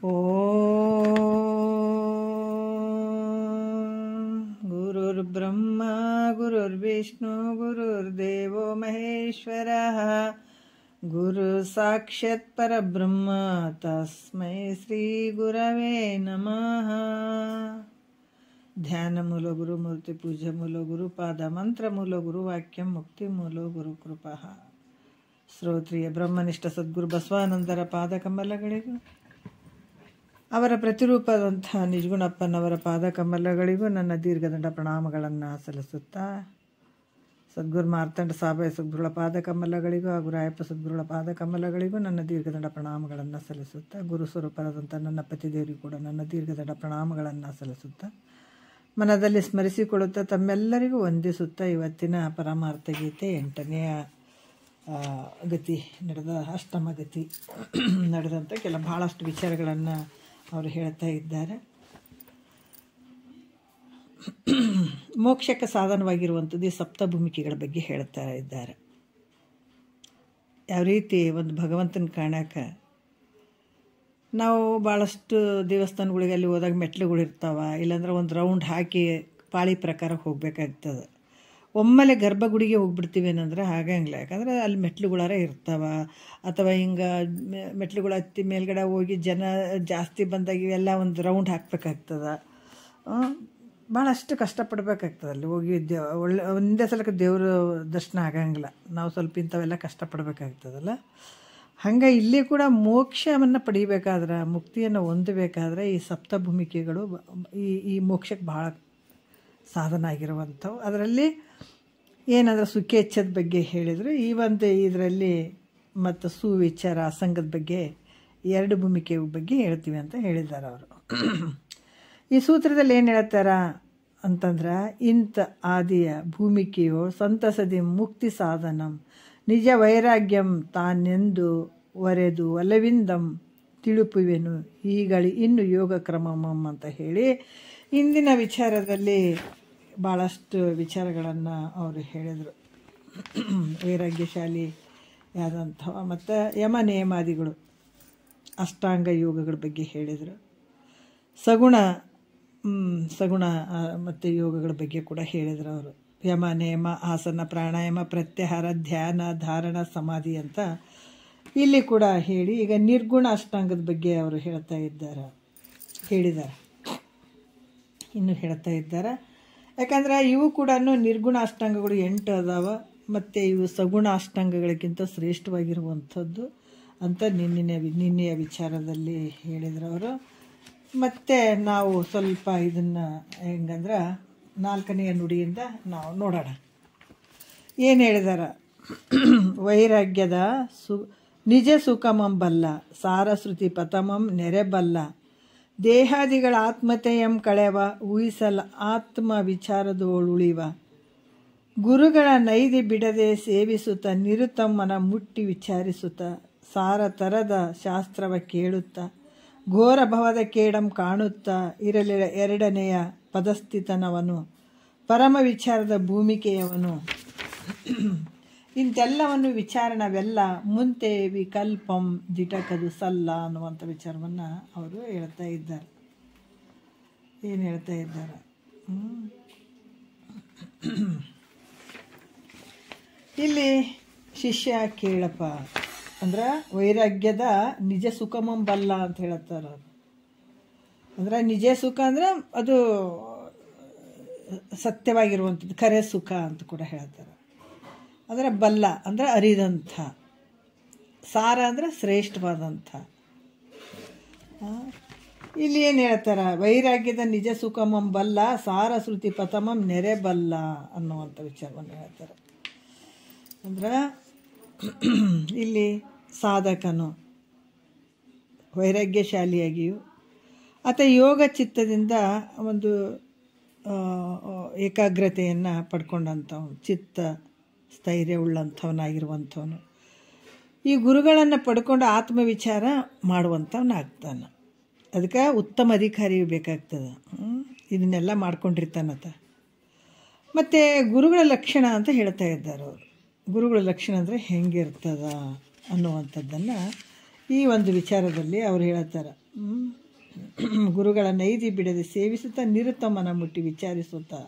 ಓ ಗುರುರ್ಬ್ರಹ್ಮ ಗುರುರ್ವಿಷ್ಣು ಗುರುರ್ದೇವೋ ಮಹೇಶ್ವರಃ ಗುರು ಸಾಕ್ಷಾತ್ ಪರಬ್ರಹ್ಮ ತಸ್ಮೈ ಶ್ರೀ ಗುರವೇ ನಮಃ. ಧ್ಯಾನ ಮೂಲ ಗುರು ಮೂರ್ತಿ ಪೂಜೆ ಮೂಲ ಗುರು ಪಾದ ಮಂತ್ರ ಮೂಲ ಗುರು ವಾಕ್ಯ ಮುಕ್ತಿ ಮೂಲ ಗುರು ಕೃಪಾ. ಶ್ರೋತ್ರಿಯ ಬ್ರಹ್ಮನಿಷ್ಠ ಸದ್ಗುರು ಬಸವಾನಂದರ ಪಾದ ಕಮಲಗಳಿಗೂ ಅವರ ಪ್ರತಿರೂಪದಂಥ ನಿಜಗುಣಪ್ಪನವರ ಪಾದ ಕಮಲಗಳಿಗೂ ನನ್ನ ದೀರ್ಘದಂಡ ಪ್ರಣಾಮಗಳನ್ನು ಸಲ್ಲಿಸುತ್ತಾ, ಸದ್ಗುರು ಮಾರ್ತಂಡ ಸಾಬಾಯಿ ಸದ್ಗುರುಗಳ ಪಾದ ಕಮಲಗಳಿಗೂ ಹಾಗೂ ರಾಯಪ್ಪ ಸದ್ಗುರುಗಳ ಪಾದ ಕಮಲಗಳಿಗೂ ನನ್ನ ದೀರ್ಘದಂಡ ಪ್ರಣಾಮಗಳನ್ನು ಸಲ್ಲಿಸುತ್ತಾ, ಗುರು ಸ್ವರೂಪರಾದಂಥ ನನ್ನ ಪತಿದೇವರಿಗೂ ಕೂಡ ನನ್ನ ದೀರ್ಘದಂಡ ಪ್ರಣಾಮಗಳನ್ನು ಸಲ್ಲಿಸುತ್ತಾ, ಮನದಲ್ಲಿ ಸ್ಮರಿಸಿಕೊಳ್ಳುತ್ತಾ ತಮ್ಮೆಲ್ಲರಿಗೂ ವಂದಿಸುತ್ತಾ, ಇವತ್ತಿನ ಪರಮಾರ್ಥ ಗೀತೆ 8ನೇ ಗತಿ ನಡೆದ ಅಷ್ಟಮ ಗತಿ ನಡೆದಂಥ ಭಾಳಷ್ಟು ವಿಚಾರಗಳನ್ನು ಅವರು ಹೇಳ್ತಾ ಇದ್ದಾರೆ. ಮೋಕ್ಷಕ್ಕೆ ಸಾಧನವಾಗಿರುವಂಥದ್ದು ಈ ಸಪ್ತಭೂಮಿಕೆಗಳ ಬಗ್ಗೆ ಹೇಳ್ತಾ ಇದ್ದಾರೆ. ಯಾವ ರೀತಿ ಒಂದು ಭಗವಂತನ ಕಾಣಕ್ಕೆ ನಾವು ಭಾಳಷ್ಟು ದೇವಸ್ಥಾನಗಳಿಗೆ ಅಲ್ಲಿ ಹೋದಾಗ ಮೆಟ್ಲುಗಳಿರ್ತಾವೆ, ಇಲ್ಲಾಂದ್ರೆ ಒಂದು ರೌಂಡ್ ಹಾಕಿ ಪಾಳಿ ಪ್ರಕಾರ ಹೋಗಬೇಕಾಗ್ತದೆ. ಒಮ್ಮೆಲೆ ಗರ್ಭಗುಡಿಗೆ ಹೋಗ್ಬಿಡ್ತೀವಿ ಏನಂದ್ರೆ ಹಾಗಂಗಿಲ್ಲ, ಯಾಕಂದ್ರೆ ಅಲ್ಲಿ ಮೆಟ್ಲುಗಳಾರ ಇರ್ತಾವೆ, ಅಥವಾ ಹಿಂಗೆ ಮೆಟ್ಲುಗಳು ಹತ್ತಿ ಮೇಲ್ಗಡೆ ಹೋಗಿ ಜನ ಜಾಸ್ತಿ ಬಂದಾಗ ಇವೆಲ್ಲ ಒಂದು ರೌಂಡ್ ಹಾಕಬೇಕಾಗ್ತದೆ. ಭಾಳಷ್ಟು ಕಷ್ಟಪಡ್ಬೇಕಾಗ್ತದೆ ಅಲ್ಲಿ ಹೋಗಿ. ಒಂದೇ ಸಲಕ್ಕೆ ದೇವ್ರ ದರ್ಶನ ಆಗಂಗಿಲ್ಲ, ನಾವು ಸ್ವಲ್ಪ ಇಂಥವೆಲ್ಲ ಕಷ್ಟಪಡಬೇಕಾಗ್ತದಲ್ಲ. ಹಂಗೆ ಇಲ್ಲಿ ಕೂಡ ಮೋಕ್ಷವನ್ನು ಪಡಿಬೇಕಾದ್ರೆ, ಮುಕ್ತಿಯನ್ನು ಹೊಂದಬೇಕಾದ್ರೆ ಈ ಸಪ್ತಭೂಮಿಕೆಗಳು ಈ ಮೋಕ್ಷಕ್ಕೆ ಭಾಳ ಸಾಧನ ಆಗಿರುವಂಥವು. ಅದರಲ್ಲಿ ಏನಾದರೂ ಸುಖೇಚ್ಛದ ಬಗ್ಗೆ ಹೇಳಿದರು. ಈ ಒಂದು ಇದರಲ್ಲಿ ಮತ್ತು ಸುವಿಚಾರ ಅಸಂಗದ ಬಗ್ಗೆ 2 ಭೂಮಿಕೆ ಬಗ್ಗೆ ಹೇಳ್ತೀವಿ ಅಂತ ಹೇಳಿದ್ದಾರೆ ಅವರು. ಈ ಸೂತ್ರದಲ್ಲಿ ಏನು ಹೇಳ್ತಾರ ಅಂತಂದ್ರೆ, ಇಂಥ ಆದಿಯ ಭೂಮಿಕೆಯೋ ಸಂತಸದಿ ಮುಕ್ತಿ ಸಾಧನಂ ನಿಜ ವೈರಾಗ್ಯಂ ತಾನೆಂದು ವರೆದು ಒಲವಿಂದಂ ತಿಳುಪುವೆನು ಈಗಳಿ ಇನ್ನು ಯೋಗ ಕ್ರಮಮಂ ಅಂತ ಹೇಳಿ ಇಂದಿನ ವಿಚಾರದಲ್ಲಿ ಭಾಳಷ್ಟು ವಿಚಾರಗಳನ್ನು ಅವರು ಹೇಳಿದರು. ವೈರಾಗ್ಯಶಾಲಿ ಆದಂಥವ ಮತ್ತು ಯಮ ನೇಮಾದಿಗಳು ಅಷ್ಟಾಂಗ ಯೋಗಗಳ ಬಗ್ಗೆ ಹೇಳಿದರು. ಸಗುಣ ಮತ್ತು ಯೋಗಗಳ ಬಗ್ಗೆ ಕೂಡ ಹೇಳಿದರು ಅವರು. ಯಮ ನೇಮ ಆಸನ ಪ್ರಾಣಾಯಾಮ ಪ್ರತ್ಯಾಹಾರ ಧ್ಯಾನ ಧಾರಣ ಸಮಾಧಿ ಅಂತ ಇಲ್ಲಿ ಕೂಡ ಹೇಳಿ, ಈಗ ನಿರ್ಗುಣ ಅಷ್ಟಾಂಗದ ಬಗ್ಗೆ ಅವರು ಹೇಳಿದ್ದಾರೆ, ಇನ್ನು ಹೇಳ್ತಾ ಇದ್ದಾರೆ. ಯಾಕಂದ್ರೆ ಇವು ಕೂಡ ನಿರ್ಗುಣ ಅಷ್ಟಾಂಗಗಳು 8 ಅದಾವ, ಮತ್ತು ಇವು ಸಗುಣ ಅಷ್ಟಾಂಗಗಳಿಗಿಂತ ಶ್ರೇಷ್ಠವಾಗಿರುವಂಥದ್ದು ಅಂತ ನಿನ್ನೆಯ ವಿಚಾರದಲ್ಲಿ ಹೇಳಿದ್ರು ಅವರು. ಮತ್ತು ನಾವು ಸ್ವಲ್ಪ ಇದನ್ನು ಹೆಂಗಂದ್ರೆ 4ನೆಯ ನುಡಿಯಿಂದ ನಾವು ನೋಡೋಣ ಏನು ಹೇಳಿದಾರ. ವೈರಾಗ್ಯದ ನಿಜ ಸುಖಮಂ ಬಲ್ಲ ಸಾರಶ್ರುತಿ ಪತಮಂ ನೆರೆಬಲ್ಲ ದೇಹಾದಿಗಳ ಆತ್ಮತೆಯಂ ಕಳೆವ ಊಹಿಸಲ ಆತ್ಮ ವಿಚಾರದೋಳುಳಿವ ಗುರುಗಳ ನೈದಿ ಬಿಡದೆ ಸೇವಿಸುತ್ತ ನಿರುತಮ್ಮನ ಮುಟ್ಟಿ ವಿಚಾರಿಸುತ್ತ ಸಾರ ತರದ ಶಾಸ್ತ್ರವ ಕೇಳುತ್ತ ಘೋರ ಭವದ ಕೇಡಂ ಕಾಣುತ್ತಾ ಇರಲಿಲ್ಲ 2ನೆಯ ಪದಸ್ಥಿತನವನು ಪರಮ ವಿಚಾರದ ಭೂಮಿಕೆಯವನು ಇಂತೆಲ್ಲವನ್ನು ವಿಚಾರಣವೆಲ್ಲ ಮುಂತೆ ವಿಕಲ್ಪಂ ದಿಟಕದು ಸಲ್ಲ ಅನ್ನುವಂಥ ವಿಚಾರವನ್ನು ಅವರು ಹೇಳ್ತಾ ಇದ್ದಾರೆ. ಏನು ಹೇಳ್ತಾ ಇದ್ದಾರೆ, ಇಲ್ಲಿ ಶಿಷ್ಯ ಕೇಳಪ್ಪ ಅಂದ್ರೆ ವೈರಾಗ್ಯದ ನಿಜ ಸುಖಮಂ ಬಲ್ಲ ಅಂತ ಹೇಳ್ತಾರ. ಅಂದ್ರೆ ನಿಜ ಸುಖ ಅಂದ್ರೆ ಅದು ಸತ್ಯವಾಗಿರುವಂಥದ್ದು, ಖರೆ ಸುಖ ಅಂತ ಕೂಡ ಹೇಳ್ತಾರೆ. ಅಂದರೆ ಬಲ್ಲ ಅಂದರೆ ಅರಿದಂಥ, ಸಾರ ಅಂದರೆ ಶ್ರೇಷ್ಠವಾದಂಥ. ಇಲ್ಲಿ ಏನು ಹೇಳ್ತಾರೆ, ವೈರಾಗ್ಯದ ನಿಜ ಸುಖಮಂ ಬಲ್ಲ ಸಾರ ಶ್ರುತಿ ಪತಮಂ ನೆರೆ ಬಲ್ಲ ಅನ್ನುವಂಥ ವಿಚಾರವನ್ನು ಹೇಳ್ತಾರೆ. ಅಂದ್ರೆ ಇಲ್ಲಿ ಸಾಧಕನು ವೈರಾಗ್ಯಶಾಲಿಯಾಗಿಯೂ ಅಥವಾ ಯೋಗ ಚಿತ್ತದಿಂದ ಒಂದು ಏಕಾಗ್ರತೆಯನ್ನು ಪಡ್ಕೊಂಡಂಥವನು, ಚಿತ್ತ ಸ್ಥೈರ್ಯ ಉಳ್ಳಂಥವನಾಗಿರುವಂಥವನು ಈ ಗುರುಗಳನ್ನು ಪಡ್ಕೊಂಡು ಆತ್ಮವಿಚಾರ ಮಾಡುವಂಥವನಾಗ್ತಾನೆ. ಅದಕ್ಕೆ ಉತ್ತಮ ಅಧಿಕಾರಿಯು ಬೇಕಾಗ್ತದೆ. ಇದನ್ನೆಲ್ಲ ಮಾಡ್ಕೊಂಡಿರ್ತಾನತ. ಮತ್ತು ಗುರುಗಳ ಲಕ್ಷಣ ಅಂತ ಹೇಳ್ತಾ ಇದ್ದಾರೆ ಅವರು. ಗುರುಗಳ ಲಕ್ಷಣ ಅಂದರೆ ಹೆಂಗಿರ್ತದ ಅನ್ನುವಂಥದ್ದನ್ನು ಈ ಒಂದು ವಿಚಾರದಲ್ಲಿ ಅವ್ರು ಹೇಳ್ತಾರೆ. ಗುರುಗಳ ನೈದಿ ಬಿಡದೆ ಸೇವಿಸುತ್ತಾ ನಿರುತ್ತ ಮನ ಮುಟ್ಟಿ ವಿಚಾರಿಸುತ್ತಾ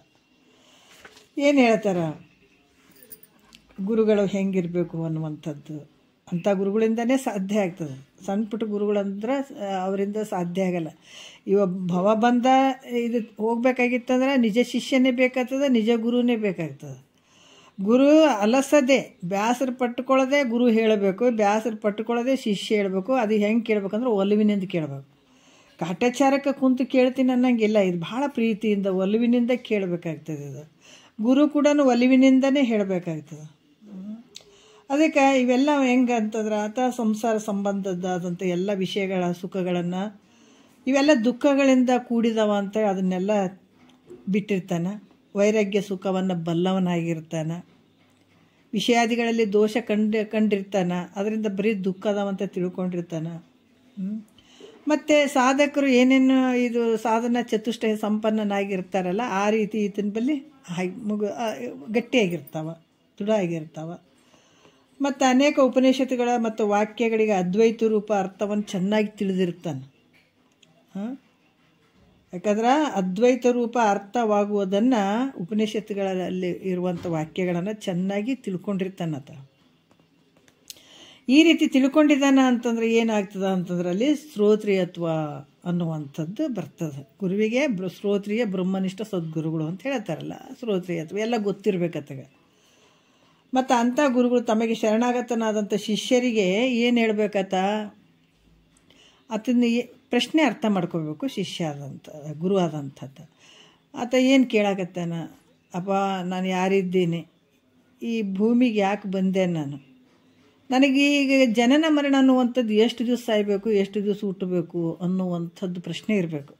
ಏನು ಹೇಳ್ತಾರೆ, ಗುರುಗಳು ಹೆಂಗಿರಬೇಕು ಅನ್ನುವಂಥದ್ದು. ಅಂಥ ಗುರುಗಳಿಂದನೇ ಸಾಧ್ಯ ಆಗ್ತದೆ. ಸಣ್ಣ ಪುಟ್ಟ ಗುರುಗಳಂದ್ರೆ ಅವರಿಂದ ಸಾಧ್ಯ ಆಗಲ್ಲ. ಇವಾಗ ಭವಬಂಧ ಇದು ಹೋಗ್ಬೇಕಾಗಿತ್ತಂದ್ರೆ ನಿಜ ಶಿಷ್ಯನೇ ಬೇಕಾಗ್ತದೆ, ನಿಜ ಗುರುನೇ ಬೇಕಾಗ್ತದೆ. ಗುರು ಅಲಸದೆ ಬೇಸರ ಪಟ್ಟುಕೊಳ್ಳದೆ ಗುರು ಹೇಳಬೇಕು, ಬೇಸರ ಪಟ್ಟುಕೊಳ್ಳದೆ ಶಿಷ್ಯ ಹೇಳಬೇಕು. ಅದು ಹೆಂಗೆ ಕೇಳಬೇಕಂದ್ರೆ ಒಲವಿನಿಂದ ಕೇಳಬೇಕು. ಕಾಟಾಚಾರಕ್ಕೆ ಕುಂತು ಕೇಳ್ತೀನಿ ಅನ್ನಂಗಿಲ್ಲ. ಇದು ಭಾಳ ಪ್ರೀತಿಯಿಂದ ಒಲವಿನಿಂದ ಕೇಳಬೇಕಾಗ್ತದೆ. ಇದು ಗುರು ಕೂಡ ಒಲವಿನಿಂದನೇ ಹೇಳಬೇಕಾಗ್ತದೆ. ಅದಕ್ಕೆ ಇವೆಲ್ಲ ಹೆಂಗೆ ಅಂತಂದ್ರೆ ಸಂಸಾರ ಸಂಬಂಧದಾದಂಥ ಎಲ್ಲ ವಿಷಯಗಳ ಸುಖಗಳನ್ನು ಇವೆಲ್ಲ ದುಃಖಗಳಿಂದ ಕೂಡಿದವ ಅಂತ ಅದನ್ನೆಲ್ಲ ಬಿಟ್ಟಿರ್ತಾನೆ. ವೈರಾಗ್ಯ ಸುಖವನ್ನು ಬಲ್ಲವನಾಗಿರ್ತಾನೆ. ವಿಷಯಾದಿಗಳಲ್ಲಿ ದೋಷ ಕಂಡಿರ್ತಾನೆ. ಅದರಿಂದ ಬರೀ ದುಃಖದವಂತ ತಿಳ್ಕೊಂಡಿರ್ತಾನೆ. ಮತ್ತು ಸಾಧಕರು ಏನೇನು ಇದು ಸಾಧನ ಚತುಷ್ಟಯ ಸಂಪನ್ನನಾಗಿರ್ತಾರಲ್ಲ ಆ ರೀತಿ ಈತನ ಬಳಿ ಗಟ್ಟಿಯಾಗಿರ್ತಾವ, ದೃಢ ಆಗಿರ್ತಾವ. ಮತ್ತು ಅನೇಕ ಉಪನಿಷತ್ತುಗಳ ಮತ್ತು ವಾಕ್ಯಗಳಿಗೆ ಅದ್ವೈತ ರೂಪ ಅರ್ಥವನ್ನು ಚೆನ್ನಾಗಿ ತಿಳಿದಿರ್ತಾನೆ. ಯಾಕಂದ್ರೆ ಅದ್ವೈತ ರೂಪ ಅರ್ಥವಾಗುವುದನ್ನು ಉಪನಿಷತ್ತುಗಳಲ್ಲಿ ಇರುವಂಥ ವಾಕ್ಯಗಳನ್ನು ಚೆನ್ನಾಗಿ ತಿಳ್ಕೊಂಡಿರ್ತಾನತ. ಈ ರೀತಿ ತಿಳ್ಕೊಂಡಿದ್ದಾನ ಅಂತಂದ್ರೆ ಏನಾಗ್ತದೆ ಅಂತಂದ್ರೆ ಅಲ್ಲಿ ಶ್ರೋತ್ರಿಯತ್ವ ಅನ್ನುವಂಥದ್ದು ಬರ್ತದೆ. ಗುರುವಿಗೆ ಶ್ರೋತ್ರಿಯ ಬ್ರಹ್ಮನಿಷ್ಠ ಸದ್ಗುರುಗಳು ಅಂತ ಹೇಳ್ತಾರಲ್ಲ, ಶ್ರೋತ್ರಿಯತ್ವ ಎಲ್ಲ ಗೊತ್ತಿರಬೇಕತ್ತಾಗ. ಮತ್ತು ಅಂಥ ಗುರುಗಳು ತಮಗೆ ಶರಣಾಗತನಾದಂಥ ಶಿಷ್ಯರಿಗೆ ಏನು ಹೇಳ್ಬೇಕತ್ತ, ಆತನ ಪ್ರಶ್ನೆ ಅರ್ಥ ಮಾಡ್ಕೋಬೇಕು. ಶಿಷ್ಯ ಆದಂಥ ಗುರು ಆದಂಥದ್ದು ಆತ ಏನು ಕೇಳಾಕತ್ತಾನ, ಅಪ್ಪ ನಾನು ಯಾರಿದ್ದೀನಿ, ಈ ಭೂಮಿಗೆ ಯಾಕೆ ಬಂದೆ, ನನಗೆ ಈಗ ಜನನ ಮರಣ ಅನ್ನುವಂಥದ್ದು ಎಷ್ಟು ದಿವಸ ಸಾಯಬೇಕು, ಎಷ್ಟು ದಿವಸ ಹುಟ್ಟಬೇಕು ಅನ್ನುವಂಥದ್ದು ಪ್ರಶ್ನೆ ಇರಬೇಕು.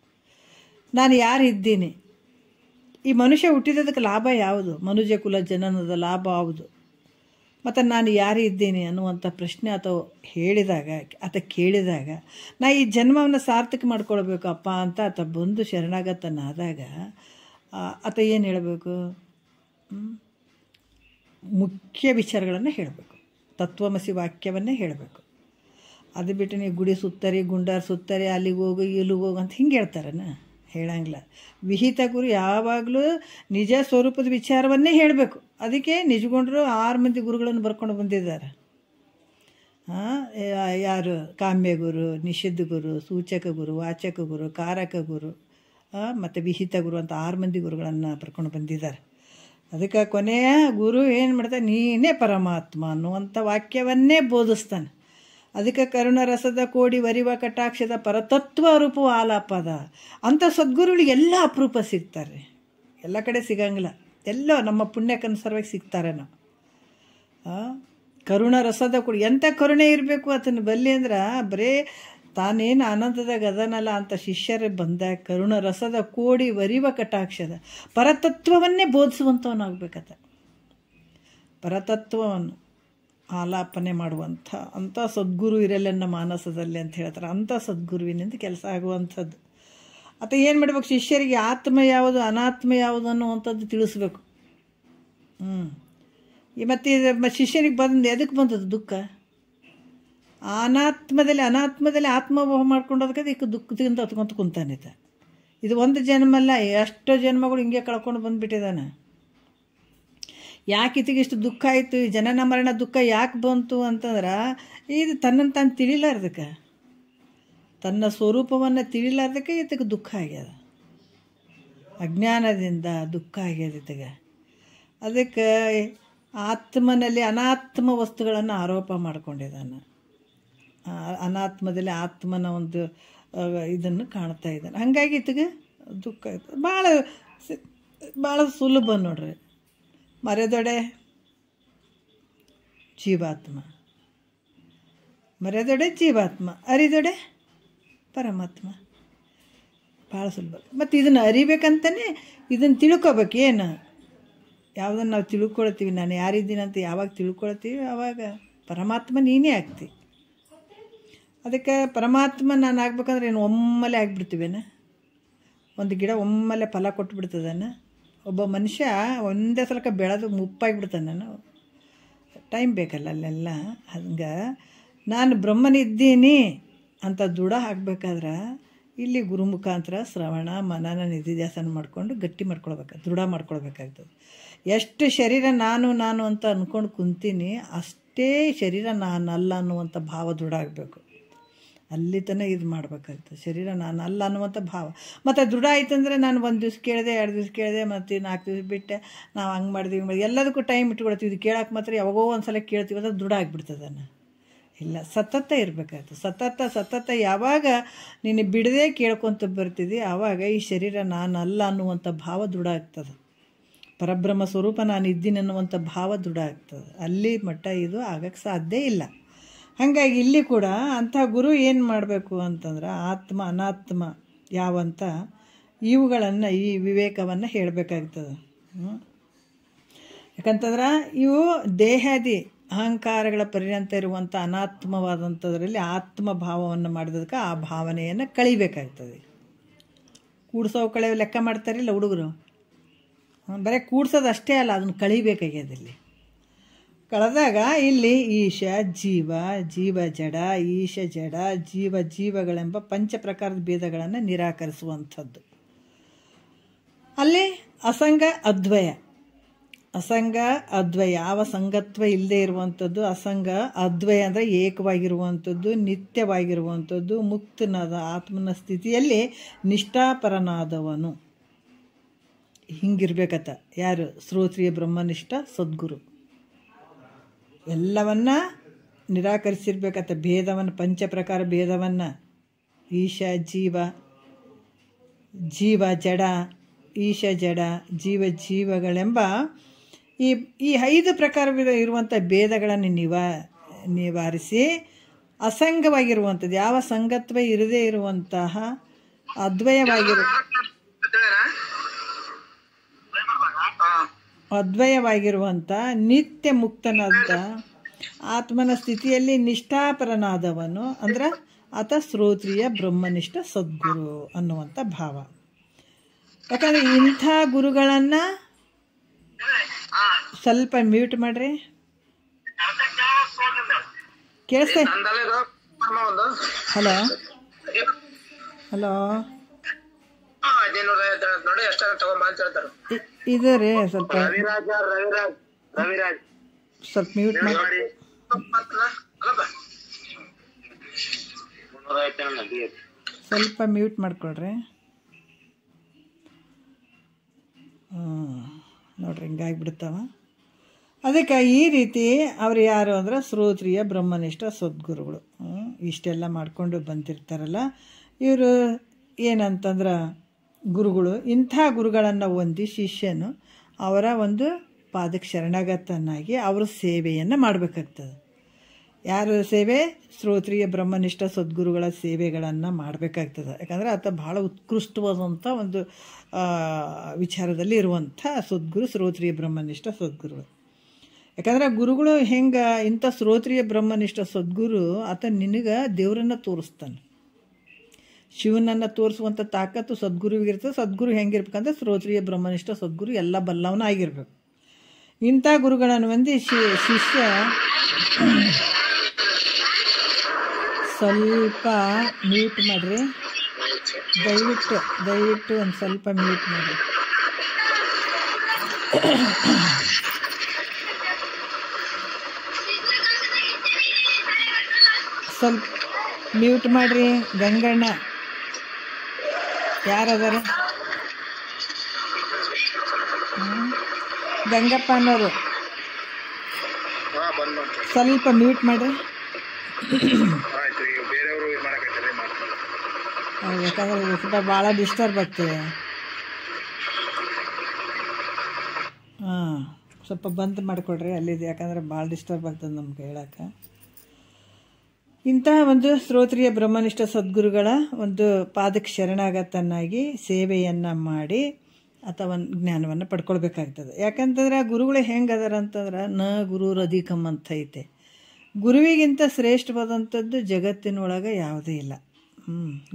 ನಾನು ಯಾರಿದ್ದೀನಿ, ಈ ಮನುಷ್ಯ ಹುಟ್ಟಿದದಕ್ಕೆ ಲಾಭ ಯಾವುದು, ಮನುಜ ಕುಲ ಜನನದ ಲಾಭ ಯಾವುದು, ಮತ್ತು ನಾನು ಯಾರಿದ್ದೀನಿ ಅನ್ನುವಂಥ ಪ್ರಶ್ನೆ ಆತ ಕೇಳಿದಾಗ ನಾ ಈ ಜನ್ಮವನ್ನು ಸಾರ್ಥಕ ಮಾಡ್ಕೊಳ್ಬೇಕಪ್ಪ ಅಂತ ಆತ ಬಂದು ಶರಣಾಗತನಾದಾಗ ಆತ ಏನು ಹೇಳಬೇಕು, ಮುಖ್ಯ ವಿಚಾರಗಳನ್ನು ಹೇಳಬೇಕು. ತತ್ವಮಸಿ ವಾಕ್ಯವನ್ನೇ ಹೇಳಬೇಕು. ಅದು ಬಿಟ್ಟು ನೀವು ಗುಡಿ ಸುತ್ತರಿ, ಗುಂಡಾರು ಸುತ್ತರಿ, ಅಲ್ಲಿಗೆ ಹೋಗು ಇಲ್ಲಿಗೆ ಹೋಗು ಅಂತ ಹಿಂಗೆ ಹೇಳ್ತಾರನ, ಹೇಳಂಗಿಲ್ಲ. ವಿಹಿತ ಗುರು ಯಾವಾಗಲೂ ನಿಜ ಸ್ವರೂಪದ ವಿಚಾರವನ್ನೇ ಹೇಳಬೇಕು. ಅದಕ್ಕೆ ನಿಜಗೊಂಡರು 6 ಮಂದಿ ಗುರುಗಳನ್ನು ಬರ್ಕೊಂಡು ಬಂದಿದ್ದಾರೆ. ಯಾರು, ಕಾಮ್ಯ ಗುರು, ನಿಷಿದ್ಧ ಗುರು, ಸೂಚಕ ಗುರು, ವಾಚಕ ಗುರು, ಕಾರಕ ಗುರು ಮತ್ತು ವಿಹಿತ ಗುರು ಅಂತ 6 ಮಂದಿ ಗುರುಗಳನ್ನು ಬರ್ಕೊಂಡು ಬಂದಿದ್ದಾರೆ. ಅದಕ್ಕೆ ಕೊನೆಯ ಗುರು ಏನು ಮಾಡ್ತಾನೆ, ನೀನೇ ಪರಮಾತ್ಮ ಅನ್ನುವಂಥ ವಾಕ್ಯವನ್ನೇ ಬೋಧಿಸ್ತಾನೆ. ಅದಕ್ಕೆ ಕರುಣರಸದ ಕೋಡಿ ವರಿವ ಕಟಾಕ್ಷದ ಪರತತ್ವ ರೂಪವು ಆಲಾಪದ ಅಂಥ ಸದ್ಗುರುಗಳಿಗೆ ಎಲ್ಲ ಅಪರೂಪ ಸಿಗ್ತಾರೆ. ಎಲ್ಲ ಕಡೆ ಸಿಗಂಗಿಲ್ಲ, ಎಲ್ಲೋ ನಮ್ಮ ಪುಣ್ಯಕ್ಕನುಸಾರವಾಗಿ ಸಿಗ್ತಾರೆ. ನಾವು ಕರುಣರಸದ ಕೋಡಿ ಎಂಥ ಕರುಣೆ ಇರಬೇಕು ಆತನ ಬಲ್ಲಿ ಅಂದ್ರೆ, ಬರೀ ತಾನೇನು ಆನಂದದಾಗ ಅದನಲ್ಲ ಅಂತ ಶಿಷ್ಯರೇ ಬಂದಾಗ ಕರುಣರಸದ ಕೋಡಿ ವರಿವ ಕಟಾಕ್ಷದ ಪರತತ್ವವನ್ನೇ ಬೋಧಿಸುವಂಥವನಾಗಬೇಕತ್ತ. ಪರತತ್ವವನ್ನು ಆಲಾಪನೆ ಮಾಡುವಂಥ ಅಂಥ ಸದ್ಗುರು ಇರಲೆನ್ನ ಮಾನಸದಲ್ಲಿ ಅಂತ ಹೇಳ್ತಾರೆ. ಅಂಥ ಸದ್ಗುರುವಿನಿಂದ ಕೆಲಸ ಆಗುವಂಥದ್ದು. ಆತ ಏನು ಮಾಡಬೇಕು, ಶಿಷ್ಯರಿಗೆ ಆತ್ಮ ಯಾವುದು ಅನಾತ್ಮ ಯಾವುದು ಅನ್ನುವಂಥದ್ದು ತಿಳಿಸ್ಬೇಕು. ಮತ್ತು ಶಿಷ್ಯರಿಗೆ ಎದಕ್ಕೆ ಬಂದದ್ದು ದುಃಖ, ಅನಾತ್ಮದಲ್ಲಿ ಆತ್ಮೋಹ ಮಾಡ್ಕೊಂಡೋದಕ್ಕೆ ಇದಕ್ಕೆ ದುಃಖದಿಂದ ಹತ್ಕೊಂತ ಕುಂತಾನಿತ. ಇದು ಒಂದು ಜನ್ಮ ಅಲ್ಲ, ಎಷ್ಟೋ ಜನ್ಮಗಳು ಹಿಂಗೆ ಕಳ್ಕೊಂಡು ಬಂದುಬಿಟ್ಟಿದ್ದಾನೆ. ಯಾಕೆ ಇಷ್ಟು ದುಃಖ ಆಯಿತು, ಈ ಜನನ ಮರಣ ದುಃಖ ಯಾಕೆ ಬಂತು ಅಂತಂದ್ರೆ ಇದು ತನ್ನನ್ನು ತಾನು ತಿಳಿಲಾರ್ದಕ್ಕೆ, ತನ್ನ ಸ್ವರೂಪವನ್ನು ತಿಳಿಲಾರ್ದಕ್ಕೆ ಇದಕ್ಕೆ ದುಃಖ ಆಗ್ಯದ. ಅಜ್ಞಾನದಿಂದ ದುಃಖ ಆಗ್ಯದ ಇದಕ್ಕೆ. ಅದಕ್ಕೆ ಆತ್ಮನಲ್ಲಿ ಅನಾತ್ಮ ವಸ್ತುಗಳನ್ನು ಆರೋಪ ಮಾಡ್ಕೊಂಡಿದ್ದಾನೆ. ಅನಾತ್ಮದಲ್ಲಿ ಆತ್ಮನ ಒಂದು ಇದನ್ನು ಕಾಣ್ತಾ ಇದ್ದಾನೆ. ಹಾಗಾಗಿ ಇದಕ್ಕೆ ದುಃಖ ಆಯ್ತು. ಭಾಳ ಸುಲಭ ನೋಡ್ರಿ. ಮರೆದೊಡೆ ಜೀವಾತ್ಮ, ಮರೆದೊಡೆ ಜೀವಾತ್ಮ, ಅರಿದೊಡೆ ಪರಮಾತ್ಮ. ಭಾಳ ಸುಲಭ. ಮತ್ತು ಇದನ್ನು ಅರಿಬೇಕಂತಲೇ ಇದನ್ನು ತಿಳ್ಕೊಬೇಕು. ಏನು ಯಾವುದನ್ನು ನಾವು ತಿಳ್ಕೊಳ್ತೀವಿ, ನಾನು ಯಾರಿದ್ದೀನಿ ಅಂತ ಯಾವಾಗ ತಿಳ್ಕೊಳ್ತೀವಿ ಆವಾಗ ಪರಮಾತ್ಮ ನೀನೇ ಆಗ್ತಿ. ಅದಕ್ಕೆ ಪರಮಾತ್ಮ ನಾನು ಆಗ್ಬೇಕಂದ್ರೆ ಏನು ಒಮ್ಮೆಲೆ ಆಗಿಬಿಡ್ತೀವೇನ, ಒಂದು ಗಿಡ ಒಮ್ಮೆಲೆ ಫಲ ಕೊಟ್ಬಿಡ್ತದೇನ. ಒಬ್ಬ ಮನುಷ್ಯ ಒಂದೇ ಸಲಕ್ಕೆ ಬೆಳೆದು ಮುಪ್ಪಾಗಿಬಿಡ್ತಾನೆ. ನಾನು ಟೈಮ್ ಬೇಕಲ್ಲ ಅಲ್ಲೆಲ್ಲ. ಹಂಗೆ ನಾನು ಬ್ರಹ್ಮನಿದ್ದೀನಿ ಅಂತ ದೃಢ ಆಗಬೇಕಾದ್ರೆ ಇಲ್ಲಿ ಗುರು ಮುಖಾಂತರ ಶ್ರವಣ ಮನನ ನಿಧಿಧ್ಯಾಸನ ಮಾಡಿಕೊಂಡು ಗಟ್ಟಿ ಮಾಡ್ಕೊಳ್ಬೇಕು, ದೃಢ ಮಾಡ್ಕೊಳ್ಬೇಕಾಗ್ತದೆ. ಎಷ್ಟು ಶರೀರ ನಾನು ನಾನು ಅಂತ ಅಂದ್ಕೊಂಡು ಕುಂತೀನಿ ಅಷ್ಟೇ ಶರೀರ ನಾನಲ್ಲ ಅನ್ನುವಂಥ ಭಾವ ದೃಢ ಆಗಬೇಕು. ಅಲ್ಲಿ ತನಕ ಇದು ಮಾಡಬೇಕಾಗ್ತದೆ. ಶರೀರ ನಾನು ಅಲ್ಲ ಅನ್ನುವಂಥ ಭಾವ. ಮತ್ತು ದೃಢ ಆಯ್ತಂದರೆ ನಾನು 1 ದಿವ್ಸ ಕೇಳಿದೆ, 2 ದಿವ್ಸ ಕೇಳಿದೆ, ಮತ್ತು 4 ದಿವ್ಸ ಬಿಟ್ಟೆ, ನಾವು ಹಂಗೆ ಮಾಡಿದ್ವಿ ಎಲ್ಲದಕ್ಕೂ ಟೈಮ್ ಇಟ್ಕೊಳ್ತೀವಿ. ಇದು ಕೇಳೋಕೆ ಮಾತ್ರ ಯಾವಾಗೋ ಒಂದು ಸಲ ಕೇಳ್ತೀವಿ, ಅದು ದೃಢ ಆಗಿಬಿಡ್ತದೆ. ಇಲ್ಲ, ಸತತ ಇರಬೇಕಾಯ್ತು. ಸತತ ಯಾವಾಗ ನೀನು ಬಿಡದೆ ಕೇಳ್ಕೊತ ಬರ್ತಿದ್ದಿ ಆವಾಗ ಈ ಶರೀರ ನಾನಲ್ಲ ಅನ್ನುವಂಥ ಭಾವ ದೃಢ ಆಗ್ತದೆ. ಪರಬ್ರಹ್ಮ ಸ್ವರೂಪ ನಾನು ಇದ್ದೀನಿ ಅನ್ನುವಂಥ ಭಾವ ದೃಢ ಆಗ್ತದೆ. ಅಲ್ಲಿ ಮಟ್ಟ ಇದು ಆಗಕ್ಕೆ ಸಾಧ್ಯ ಇಲ್ಲ. ಹಾಗಾಗಿ ಇಲ್ಲಿ ಕೂಡ ಅಂಥ ಗುರು ಏನು ಮಾಡಬೇಕು ಅಂತಂದ್ರೆ ಆತ್ಮ ಅನಾತ್ಮ ಯಾವಂತ ಇವುಗಳನ್ನು, ಈ ವಿವೇಕವನ್ನು ಹೇಳಬೇಕಾಗ್ತದೆ. ಯಾಕಂತಂದ್ರೆ ಇವು ದೇಹಾದಿ ಅಹಂಕಾರಗಳ ಪರಿಣಾಮ ಇರುವಂಥ ಅನಾತ್ಮವಾದಂಥದ್ರಲ್ಲಿ ಆತ್ಮ ಭಾವವನ್ನು ಮಾಡಿದಕ್ಕೆ ಆ ಭಾವನೆಯನ್ನು ಕಳಿಬೇಕಾಗ್ತದೆ. ಕೂಡ್ಸೋ ಕಳೆಯೋ ಲೆಕ್ಕ ಮಾಡ್ತಾರಿಲ್ಲ ಹುಡುಗರು, ಬರೀ ಕೂಡ್ಸೋದು ಅಷ್ಟೇ ಅಲ್ಲ, ಅದನ್ನು ಕಳಿಬೇಕಾಗ್ಯದಲ್ಲಿ. ಕಳೆದಾಗ ಇಲ್ಲಿ ಈಶ ಜೀವ, ಜೀವ ಜಡ, ಈಶ ಜಡ, ಜೀವಗಳೆಂಬ ಪಂಚ ಪ್ರಕಾರದ ಭೇದಗಳನ್ನು ನಿರಾಕರಿಸುವಂಥದ್ದು. ಅಲ್ಲಿ ಅಸಂಗ ಅದ್ವಯ, ಅಸಂಗ ಅದ್ವಯ ಯಾವ ಸಂಗತ್ವ ಇಲ್ಲದೆ ಇರುವಂಥದ್ದು. ಅಸಂಗ ಅದ್ವಯ ಅಂದರೆ ಏಕವಾಗಿರುವಂಥದ್ದು, ನಿತ್ಯವಾಗಿರುವಂಥದ್ದು, ಮುಕ್ತನಾದ ಆತ್ಮನ ಸ್ಥಿತಿಯಲ್ಲಿ ನಿಷ್ಠಾಪರನಾದವನು. ಹಿಂಗಿರ್ಬೇಕತ್ತ ಯಾರು? ಶ್ರೋತ್ರಿಯ ಬ್ರಹ್ಮನಿಷ್ಠ ಸದ್ಗುರು. ಎಲ್ಲವನ್ನ ನಿರಾಕರಿಸಿರ್ಬೇಕತ್ತ, ಭೇದವನ್ನು, ಪಂಚಪ್ರಕಾರ ಭೇದವನ್ನು. ಈಶ ಜೀವ, ಜೀವ ಜಡ, ಈಶ ಜಡ, ಜೀವಗಳೆಂಬ ಈ 5 ಪ್ರಕಾರ ಇರುವಂಥ ಭೇದಗಳನ್ನು ನಿವಾರಿಸಿ ಅಸಂಗವಾಗಿರುವಂಥದ್ದು, ಯಾವ ಸಂಗತ್ವ ಇರದೇ ಇರುವಂತಹ ಅದ್ವಯವಾಗಿರುವಂಥ ನಿತ್ಯ ಮುಕ್ತನಾದ ಆತ್ಮನ ಸ್ಥಿತಿಯಲ್ಲಿ ನಿಷ್ಠಾಪರನಾದವನು ಅಂದ್ರೆ ಆತ ಶ್ರೋತ್ರಿಯ ಬ್ರಹ್ಮನಿಷ್ಠ ಸದ್ಗುರು ಅನ್ನುವಂಥ ಭಾವ. ಯಾಕಂದರೆ ಇಂಥ ಗುರುಗಳನ್ನು ಸ್ವಲ್ಪ ಮ್ಯೂಟ್ ಮಾಡ್ರಿ, ಕೇಳಿಸ್ತೇ? ಹಲೋ ಹಲೋ, ಇದು ರೀ ಸ್ವಲ್ಪ ಮ್ಯೂಟ್ ಮಾಡಿ, ಸ್ವಲ್ಪ ಮ್ಯೂಟ್ ಮಾಡ್ಕೊಳ್ರಿ. ನೋಡ್ರಿ ಹಿಂಗಾಗಿಬಿಡ್ತಾವ. ಅದಕ್ಕೆ ಈ ರೀತಿ ಅವ್ರು ಯಾರು ಅಂದ್ರೆ ಶ್ರೋತ್ರಿಯ ಬ್ರಹ್ಮನಿಷ್ಠ ಸದ್ಗುರುಗಳು. ಇಷ್ಟೆಲ್ಲ ಮಾಡ್ಕೊಂಡು ಬಂದಿರ್ತಾರಲ್ಲ ಇವರು ಏನಂತಂದ್ರೆ ಗುರುಗಳು. ಇಂಥ ಗುರುಗಳನ್ನು ಹೊಂದಿ ಶಿಷ್ಯನು ಅವರ ಒಂದು ಪಾದಕ್ಕೆ ಶರಣಾಗತನಾಗಿ ಅವರ ಸೇವೆಯನ್ನು ಮಾಡಬೇಕಾಗ್ತದೆ. ಯಾರ ಸೇವೆ? ಶ್ರೋತ್ರಿಯ ಬ್ರಹ್ಮನಿಷ್ಠ ಸದ್ಗುರುಗಳ ಸೇವೆಗಳನ್ನು ಮಾಡಬೇಕಾಗ್ತದೆ. ಯಾಕಂದರೆ ಆತ ಭಾಳ ಉತ್ಕೃಷ್ಟವಾದಂಥ ಒಂದು ವಿಚಾರದಲ್ಲಿ ಇರುವಂಥ ಸದ್ಗುರು ಶ್ರೋತ್ರಿಯ ಬ್ರಹ್ಮನಿಷ್ಠ ಸದ್ಗುರುಗಳು. ಯಾಕಂದರೆ ಗುರುಗಳು ಹೆಂಗೆ, ಇಂಥ ಶ್ರೋತ್ರಿಯ ಬ್ರಹ್ಮನಿಷ್ಠ ಸದ್ಗುರು ಆತ ನಿನಗೆ ದೇವರನ್ನು ತೋರಿಸ್ತಾನೆ. ಶಿವನನ್ನು ತೋರಿಸುವಂಥ ತಾಕತ್ತು ಸದ್ಗುರುವಿಗಿರ್ತದೆ. ಸದ್ಗುರು ಹೆಂಗಿರ್ಬೇಕಂದ್ರೆ ಶ್ರೋತ್ರಿಯ ಬ್ರಹ್ಮನಿಷ್ಠ ಸದ್ಗುರು ಎಲ್ಲ ಬಲ್ಲವನ ಆಗಿರ್ಬೇಕು. ಇಂಥ ಗುರುಗಳನ್ನು ಹೊಂದಿ ಶಿಷ್ಯ ಸ್ವಲ್ಪ ಮ್ಯೂಟ್ ಮಾಡಿರಿ, ದಯವಿಟ್ಟು ಒಂದು ಸ್ವಲ್ಪ ಮ್ಯೂಟ್ ಮಾಡಿರಿ. ಸ್ವಲ್ಪ ಮ್ಯೂಟ್ ಮಾಡಿರಿ. ಗಂಗಣ್ಣ ಯಾರದಾರ? ಗಂಗಪ್ಪ ಅನ್ನೋರು ಸ್ವಲ್ಪ ಮ್ಯೂಟ್ ಮಾಡಿರಿ. ಯಾಕಂದ್ರೆ ಸ್ವಲ್ಪ ಭಾಳ ಡಿಸ್ಟರ್ಬ್ ಆಗ್ತದೆ. ಸ್ವಲ್ಪ ಬಂದ್ ಮಾಡಿಕೊಡ್ರಿ ಅಲ್ಲಿದ್ದು, ಯಾಕಂದ್ರೆ ಭಾಳ ಡಿಸ್ಟರ್ಬ್ ಆಗ್ತದೆ ನಮ್ಗೆ ಹೇಳಕ್ಕೆ. ಇಂತಹ ಒಂದು ಶ್ರೋತ್ರಿಯ ಬ್ರಹ್ಮನಿಷ್ಠ ಸದ್ಗುರುಗಳ ಒಂದು ಪಾದಕ್ಕೆ ಶರಣಾಗತನಾಗಿ ಸೇವೆಯನ್ನು ಮಾಡಿ ಅಥವಾ ಜ್ಞಾನವನ್ನು ಪಡ್ಕೊಳ್ಬೇಕಾಗ್ತದೆ. ಯಾಕಂತಂದ್ರೆ ಗುರುಗಳು ಹೆಂಗೆ ಅದಾರ ಅಂತಂದ್ರೆ ನ ಗುರುರಧಿಕಮ್ ಅಂತ ಐತೆ. ಗುರುವಿಗಿಂತ ಶ್ರೇಷ್ಠವಾದಂಥದ್ದು ಜಗತ್ತಿನೊಳಗೆ ಯಾವುದೇ ಇಲ್ಲ.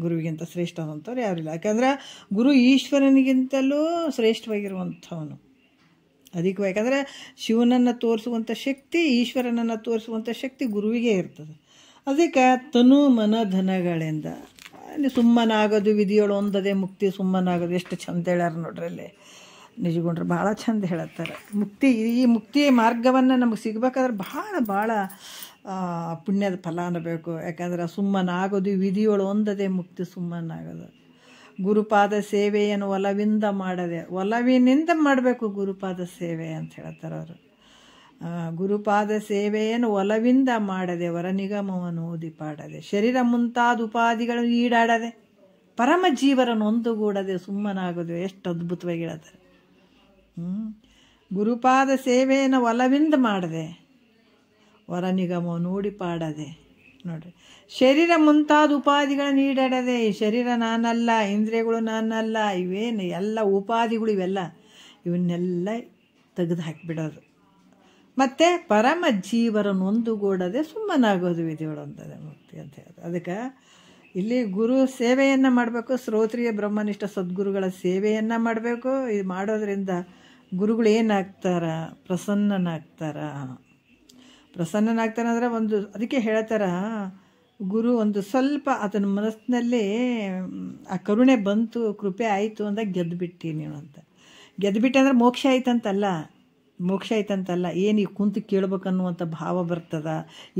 ಗುರುವಿಗಿಂತ ಶ್ರೇಷ್ಠವಾದಂಥವ್ರು ಯಾರಿಲ್ಲ. ಯಾಕಂದ್ರೆ ಗುರು ಈಶ್ವರನಿಗಿಂತಲೂ ಶ್ರೇಷ್ಠವಾಗಿರುವಂಥವನು ಅಧಿಕವಾಗಿ. ಯಾಕಂದರೆ ಶಿವನನ್ನು ತೋರಿಸುವಂಥ ಶಕ್ತಿ, ಈಶ್ವರನನ್ನು ತೋರಿಸುವಂಥ ಶಕ್ತಿ ಗುರುವಿಗೆ ಇರ್ತದೆ. ಅದಕ್ಕೆ ತನು ಮನ ಧನಗಳಿಂದ ಸುಮ್ಮನಾಗೋದು ವಿಧಿಯೊಳು ಒಂದದೇ ಮುಕ್ತಿ ಸುಮ್ಮನಾಗೋದು ಎಷ್ಟು ಚಂದ ಹೇಳ್ಯಾರ ನೋಡ್ರಿ ಅಲ್ಲಿ ನಿಜಗೊಂಡ್ರೆ ಭಾಳ ಚಂದ ಹೇಳತ್ತಾರೆ. ಈ ಮುಕ್ತಿ ಮಾರ್ಗವನ್ನು ನಮಗೆ ಸಿಗ್ಬೇಕಾದ್ರೆ ಭಾಳ ಪುಣ್ಯದ ಫಲ ಅನ್ನಬೇಕು. ಯಾಕಂದ್ರೆ ಸುಮ್ಮನಾಗೋದು ವಿಧಿಯೊಳು ಒಂದದೇ ಮುಕ್ತಿ ಸುಮ್ಮನಾಗೋದು. ಗುರುಪಾದ ಸೇವೆಯನ್ನು ಒಲವಿಂದ ಮಾಡದೆ, ಒಲವಿನಿಂದ ಮಾಡಬೇಕು ಗುರುಪಾದ ಸೇವೆ ಅಂತ ಹೇಳ್ತಾರೆ ಅವರು. ಗುರುಪಾದ ಸೇವೆಯನ್ನು ಒಲವಿಂದ ಮಾಡದೆ, ವರನಿಗಮವನ್ನು ಓದಿ ಪಾಡದೆ, ಶರೀರ ಮುಂತಾದ ಉಪಾಧಿಗಳನ್ನು ಈಡಾಡದೆ, ಪರಮ ಜೀವರನ್ನು ಒಂದುಗೂಡದೆ ಸುಮ್ಮನಾಗೋದು. ಎಷ್ಟು ಅದ್ಭುತವಾಗಿ ಹೇಳ್ತಾರೆ. ಗುರುಪಾದ ಸೇವೆಯನ್ನು ಒಲವಿಂದ ಮಾಡದೆ, ವರನಿಗಮವನ್ನು ನೋಡಿ ಪಾಡದೆ. ನೋಡ್ರಿ, ಶರೀರ ಮುಂತಾದ ಉಪಾಧಿಗಳನ್ನು ಈಡಾಡದೆ. ಈ ಶರೀರ ನಾನಲ್ಲ, ಇಂದ್ರಿಯಗಳು ನಾನಲ್ಲ, ಇವೇನು ಎಲ್ಲ ಉಪಾಧಿಗಳು ಇವನ್ನೆಲ್ಲ ತೆಗೆದು ಹಾಕಿಬಿಡೋದು. ಮತ್ತು ಪರಮ ಜೀವರನ್ನು ಒಂದುಗೂಡದೆ ಸುಮ್ಮನಾಗೋದು ವಿಧಿಯೊಳೊಂದದೆ ಮುಕ್ತಿ ಅಂತ ಹೇಳೋದು. ಅದಕ್ಕೆ ಇಲ್ಲಿ ಗುರು ಸೇವೆಯನ್ನು ಮಾಡಬೇಕು. ಶ್ರೋತ್ರಿಯ ಬ್ರಹ್ಮನಿಷ್ಠ ಸದ್ಗುರುಗಳ ಸೇವೆಯನ್ನು ಮಾಡಬೇಕು. ಇದು ಮಾಡೋದ್ರಿಂದ ಗುರುಗಳು ಏನಾಗ್ತಾರ? ಪ್ರಸನ್ನನಾಗ್ತಾರ ಅಂದರೆ ಅದಕ್ಕೆ ಹೇಳ್ತಾರ, ಗುರು ಒಂದು ಸ್ವಲ್ಪ ಆತನ ಮನಸ್ಸಿನಲ್ಲಿ ಆ ಕರುಣೆ ಬಂತು, ಕೃಪೆ ಆಯಿತು ಅಂದಾಗ ಗೆದ್ದುಬಿಟ್ಟು ನೀನು ಅಂತ. ಗೆದ್ದುಬಿಟ್ಟೆ ಅಂದರೆ ಮೋಕ್ಷ ಆಯ್ತಂತಲ್ಲ, ಏನು ಈ ಕುಂತು ಕೇಳ್ಬೇಕನ್ನುವಂಥ ಭಾವ ಬರ್ತದ.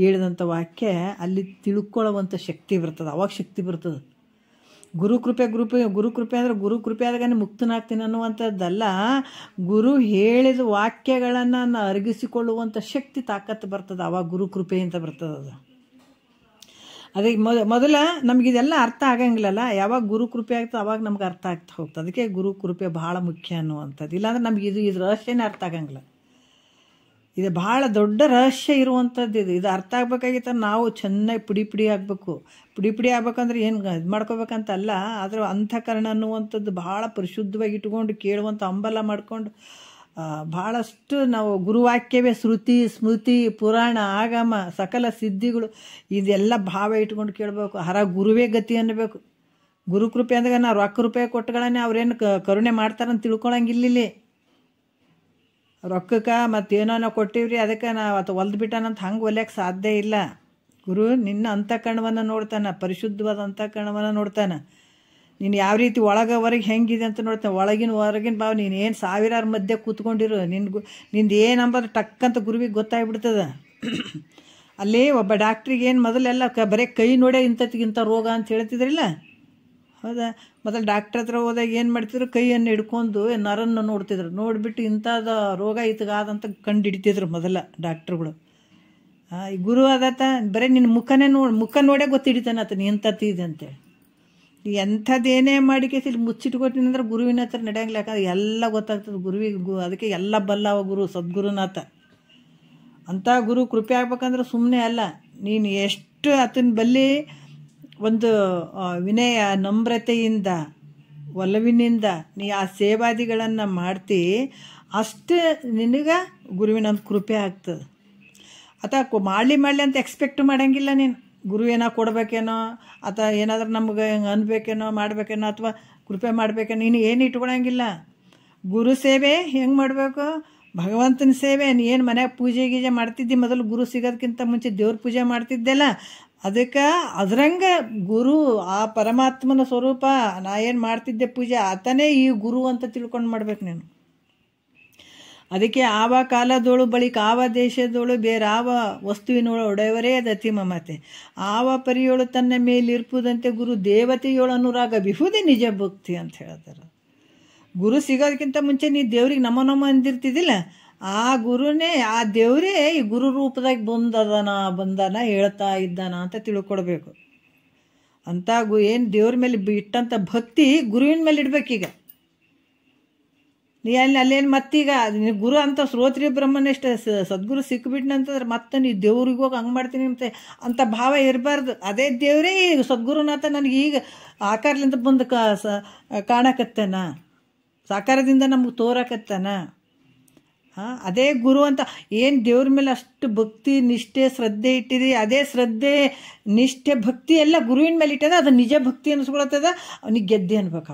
ಹೇಳಿದಂಥ ವಾಕ್ಯ ಅಲ್ಲಿ ತಿಳ್ಕೊಳ್ಳುವಂಥ ಶಕ್ತಿ ಬರ್ತದೆ. ಅವಾಗ ಶಕ್ತಿ ಬರ್ತದೆ. ಗುರುಕೃಪೆ ಅಂದರೆ ಗುರುಕೃಪೆ ಆದಾಗ ಮುಕ್ತನಾಗ್ತೀನಿ ಅನ್ನುವಂಥದ್ದಲ್ಲ. ಗುರು ಹೇಳಿದ ವಾಕ್ಯಗಳನ್ನು ಅರಗಿಸಿಕೊಳ್ಳುವಂಥ ಶಕ್ತಿ ತಾಕತ್ತು ಬರ್ತದೆ. ಅವಾಗ ಗುರುಕೃಪೆ ಅಂತ ಬರ್ತದೆ. ಅದು ಅದಕ್ಕೆ ಮೊದಲ ನಮಗಿದೆಲ್ಲ ಅರ್ಥ ಆಗಂಗಿಲ್ಲಲ್ಲ. ಯಾವಾಗ ಗುರುಕೃಪೆ ಆಗ್ತದೆ ಅವಾಗ ನಮ್ಗೆ ಅರ್ಥ ಆಗ್ತಾ ಹೋಗ್ತದೆ. ಅದಕ್ಕೆ ಗುರುಕೃಪೆ ಭಾಳ ಮುಖ್ಯ ಅನ್ನುವಂಥದ್ದು. ಇಲ್ಲಾಂದ್ರೆ ನಮ್ಗೆ ಇದು ರಹಸ್ಯನೇ ಅರ್ಥ ಆಗಂಗಿಲ್ಲ. ಇದು ಭಾಳ ದೊಡ್ಡ ರಹಸ್ಯ ಇರುವಂಥದ್ದು. ಇದು ಅರ್ಥ ಆಗ್ಬೇಕಾಗಿತ್ತ ನಾವು ಚೆನ್ನಾಗಿ ಪುಡಿ ಆಗ್ಬೇಕಂದ್ರೆ ಏನು ಇದು ಮಾಡ್ಕೋಬೇಕಂತಲ್ಲ. ಆದರೆ ಅಂತಃಕರಣ ಅನ್ನುವಂಥದ್ದು ಭಾಳ ಪರಿಶುದ್ಧವಾಗಿ ಇಟ್ಕೊಂಡು ಕೇಳುವಂಥ ಹಂಬಲ ಮಾಡ್ಕೊಂಡು ಭಾಳಷ್ಟು ನಾವು ಗುರುವಾಕ್ಯವೇ ಶ್ರುತಿ ಸ್ಮೃತಿ ಪುರಾಣ ಆಗಮ ಸಕಲ ಸಿದ್ಧಿಗಳು ಇದೆಲ್ಲ ಭಾವ ಇಟ್ಕೊಂಡು ಕೇಳಬೇಕು. ಹರ ಗುರುವೇ ಗತಿ ಅನ್ನಬೇಕು. ಗುರುಕೃಪೆ ಅಂದಾಗ ನಾವು ರೊಕ್ಕ ರೂಪಾಯಿ ಕೊಟ್ಟುಗಳನ್ನೇ ಅವ್ರೇನು ಕರುಣೆ ಮಾಡ್ತಾರಂತ ತಿಳ್ಕೊಳಂಗಿಲ್ಲಿ. ರೊಕ್ಕಕ್ಕೆ ಮತ್ತೇನೋ ನಾವು ಕೊಟ್ಟಿವ್ರಿ ಅದಕ್ಕೆ ನಾವು ಹೊಲ್ದು ಬಿಟ್ಟಾನಂತ ಹಂಗೆ ಒಲ್ಯಕ್ಕೆ ಸಾಧ್ಯ ಇಲ್ಲ. ಗುರು ನಿನ್ನ ಅಂತಃಕರಣವನ್ನು ನೋಡ್ತಾನೆ, ಪರಿಶುದ್ಧವಾದ ಅಂತಃಕರಣವನ್ನು ನೋಡ್ತಾನೆ. ನೀನು ಯಾವ ರೀತಿ ಹೊರಗೆ ಹೆಂಗಿದೆ ಅಂತ ನೋಡ್ತಾನೆ. ಹೊರಗಿನ ಭಾವ ನೀನು ಏನು ಸಾವಿರಾರು ಮಧ್ಯೆ ಕೂತ್ಕೊಂಡಿರು, ನಿಂದು ಏನು ಅಂಬೋದು ಟಕ್ಕಂತ ಗುರುವಿಗೆ ಗೊತ್ತಾಗ್ಬಿಡ್ತದೆ. ಅಲ್ಲಿ ಒಬ್ಬ ಡಾಕ್ಟ್ರಿಗೆ ಏನು ಮೊದಲೆಲ್ಲ ಬರೀ ಕೈ ನೋಡೇ ಇಂಥ ರೋಗ ಅಂತ ಹೇಳ್ತಿದ್ರಿಲ್ಲ. ಹೌದಾ? ಮೊದಲು ಡಾಕ್ಟ್ರ್ ಹತ್ರ ಹೋದಾಗ ಏನು ಮಾಡ್ತಿದ್ರು, ಕೈಯನ್ನು ಹಿಡ್ಕೊಂಡು ನರನ್ನು ನೋಡ್ತಿದ್ರು. ನೋಡಿಬಿಟ್ಟು ಇಂಥದ್ದು ರೋಗ ಇತಗಾದಂತ ಕಂಡು ಹಿಡಿತಿದ್ರು ಮೊದಲ ಡಾಕ್ಟ್ರುಗಳು. ಈ ಗುರು ಆದತ್ತ ಬರೀ ನಿನ್ನ ಮುಖ ನೋಡೇ ಗೊತ್ತಿಡಿತಾನೆ ಆತ ನೀ ಎಂಥತ್ತಿದೆ ಅಂತೇಳಿ. ಎಂಥದ್ದೇನೇ ಮಾಡಿಕೆ ಇಲ್ಲಿ ಮುಚ್ಚಿಟ್ಕೊಟ್ಟಿನಿ ಅಂದ್ರೆ ಗುರುವಿನ ಹತ್ರ ನಡೆಯಂಗಿಲ್ಲ. ಯಾಕಂದ್ರೆ ಎಲ್ಲ ಗೊತ್ತಾಗ್ತದೆ ಗುರುವಿಗೆ. ಅದಕ್ಕೆ ಎಲ್ಲ ಬಲ್ಲವ ಗುರು ಸದ್ಗುರುನಾಥ. ಅಂಥ ಗುರು ಕೃಪೆ ಆಗ್ಬೇಕಂದ್ರೆ ಸುಮ್ಮನೆ ಅಲ್ಲ. ನೀನು ಎಷ್ಟು ಆತನ ಬಲ್ಲಿ ಒಂದು ವಿನಯ ನಮ್ರತೆಯಿಂದ ಒಲವಿನಿಂದ ನೀ ಆ ಸೇವಾದಿಗಳನ್ನು ಮಾಡ್ತಿ, ಅಷ್ಟು ನಿನಗೆ ಗುರುವಿನ ಕೃಪೆ ಆಗ್ತದೆ. ಅಥವಾ ಮಾಡಲಿ ಅಂತ ಎಕ್ಸ್ಪೆಕ್ಟ್ ಮಾಡೋಂಗಿಲ್ಲ ನೀನು. ಗುರು ಏನೋ ಕೊಡ್ಬೇಕೇನೋ ಅಥವಾ ಏನಾದ್ರೂ ನಮ್ಗೆ ಹೆಂಗೆ ಅನ್ಬೇಕೇನೋ ಮಾಡಬೇಕೇನೋ ಅಥವಾ ಕೃಪೆ ಮಾಡಬೇಕೇನೋ ನೀನು ಏನು ಇಟ್ಕೊಳಂಗಿಲ್ಲ. ಗುರು ಸೇವೆ ಹೆಂಗೆ ಮಾಡಬೇಕು? ಭಗವಂತನ ಸೇವೆ. ಏನು ಮನ್ಯಾಗ ಪೂಜೆ ಗೀಜೆ ಮಾಡ್ತಿದ್ದಿ ಮೊದಲು, ಗುರು ಸಿಗೋದಕ್ಕಿಂತ ಮುಂಚೆ ದೇವ್ರ ಪೂಜೆ ಮಾಡ್ತಿದ್ದೆಲ್ಲ. ಅದಕ್ಕೆ ಅದರಂಗೆ ಗುರು ಆ ಪರಮಾತ್ಮನ ಸ್ವರೂಪ. ನಾ ಏನು ಮಾಡ್ತಿದ್ದೆ ಪೂಜೆ ಆತನೇ ಈ ಗುರು ಅಂತ ತಿಳ್ಕೊಂಡು ಮಾಡ್ಬೇಕು ನೀನು. ಅದಕ್ಕೆ ಆವ ಕಾಲದೋಳು ಬಳಿಕ ಆವ ದೇಶದೋಳು ಬೇರಾವ ವಸ್ತುವಿನೋಳು ಒಡೆಯವರೇ ದತಿ ಮಮತೆ, ಆವ ಪರಿಯೋಳು ತನ್ನ ಮೇಲಿರ್ಪುದಂತೆ ಗುರು ದೇವತೆಯೋಳು ಅನುರಾಗ ಬಿಹುದೇ ನಿಜ ಭಕ್ತಿ ಅಂತ ಹೇಳ್ತಾರೆ. ಗುರು ಸಿಗೋದಕ್ಕಿಂತ ಮುಂಚೆ ನೀ ದೇವ್ರಿಗೆ ನಮ ಅಂದಿರ್ತಿದ್ದಿಲ್ಲ, ಆ ಗುರುನೇ ಆ ದೇವರೇ ಈ ಗುರು ರೂಪದಾಗ ಬಂದಾನ ಹೇಳ್ತಾ ಇದ್ದಾನ ಅಂತ ತಿಳ್ಕೊಡ್ಬೇಕು. ಅಂತ ಏನು ದೇವ್ರ ಮೇಲೆ ಇಟ್ಟಂಥ ಭಕ್ತಿ ಗುರುವಿನ ಮೇಲೆ ಇಡ್ಬೇಕೀಗ. ನೀ ಅಲ್ಲೇನು ಮತ್ತೀಗ ಗುರು ಅಂತ ಶ್ರೋತ್ರಿಯ ಬ್ರಹ್ಮನಿಷ್ಠ ಸದ್ಗುರು ಸಿಕ್ಬಿಟ್ನಂತಂದ್ರೆ ಮತ್ತೆ ನೀ ದೇವ್ರಿಗೆ ಹೋಗಿ ಹಂಗೆ ಮಾಡ್ತೀನಿ ಅಂತ ಭಾವ ಇರಬಾರ್ದು. ಅದೇ ದೇವರೇ ಈಗ ಸದ್ಗುರುನಾಥ ನನಗೆ ಈಗ ಆಕಾರದಿಂದ ಬಂದು ಕಾಣಕತ್ತಾನ, ಸಾಕಾರದಿಂದ ನಮ್ಗೆ ತೋರಕತ್ತಾನ. ಅದೇ ಗುರು ಅಂತ ಏನು ದೇವ್ರ ಮೇಲೆ ಅಷ್ಟು ಭಕ್ತಿ ನಿಷ್ಠೆ ಶ್ರದ್ಧೆ ಇಟ್ಟಿದೆ, ಅದೇ ಶ್ರದ್ಧೆ ನಿಷ್ಠೆ ಭಕ್ತಿ ಎಲ್ಲ ಗುರುವಿನ ಮೇಲೆ ಇಟ್ಟದ, ಅದು ನಿಜ ಭಕ್ತಿ ಅನಿಸ್ಕೊಳತ್ತದ. ಅವನಿಗೆ ಗೆದ್ದೆ ಅನ್ಬೇಕು.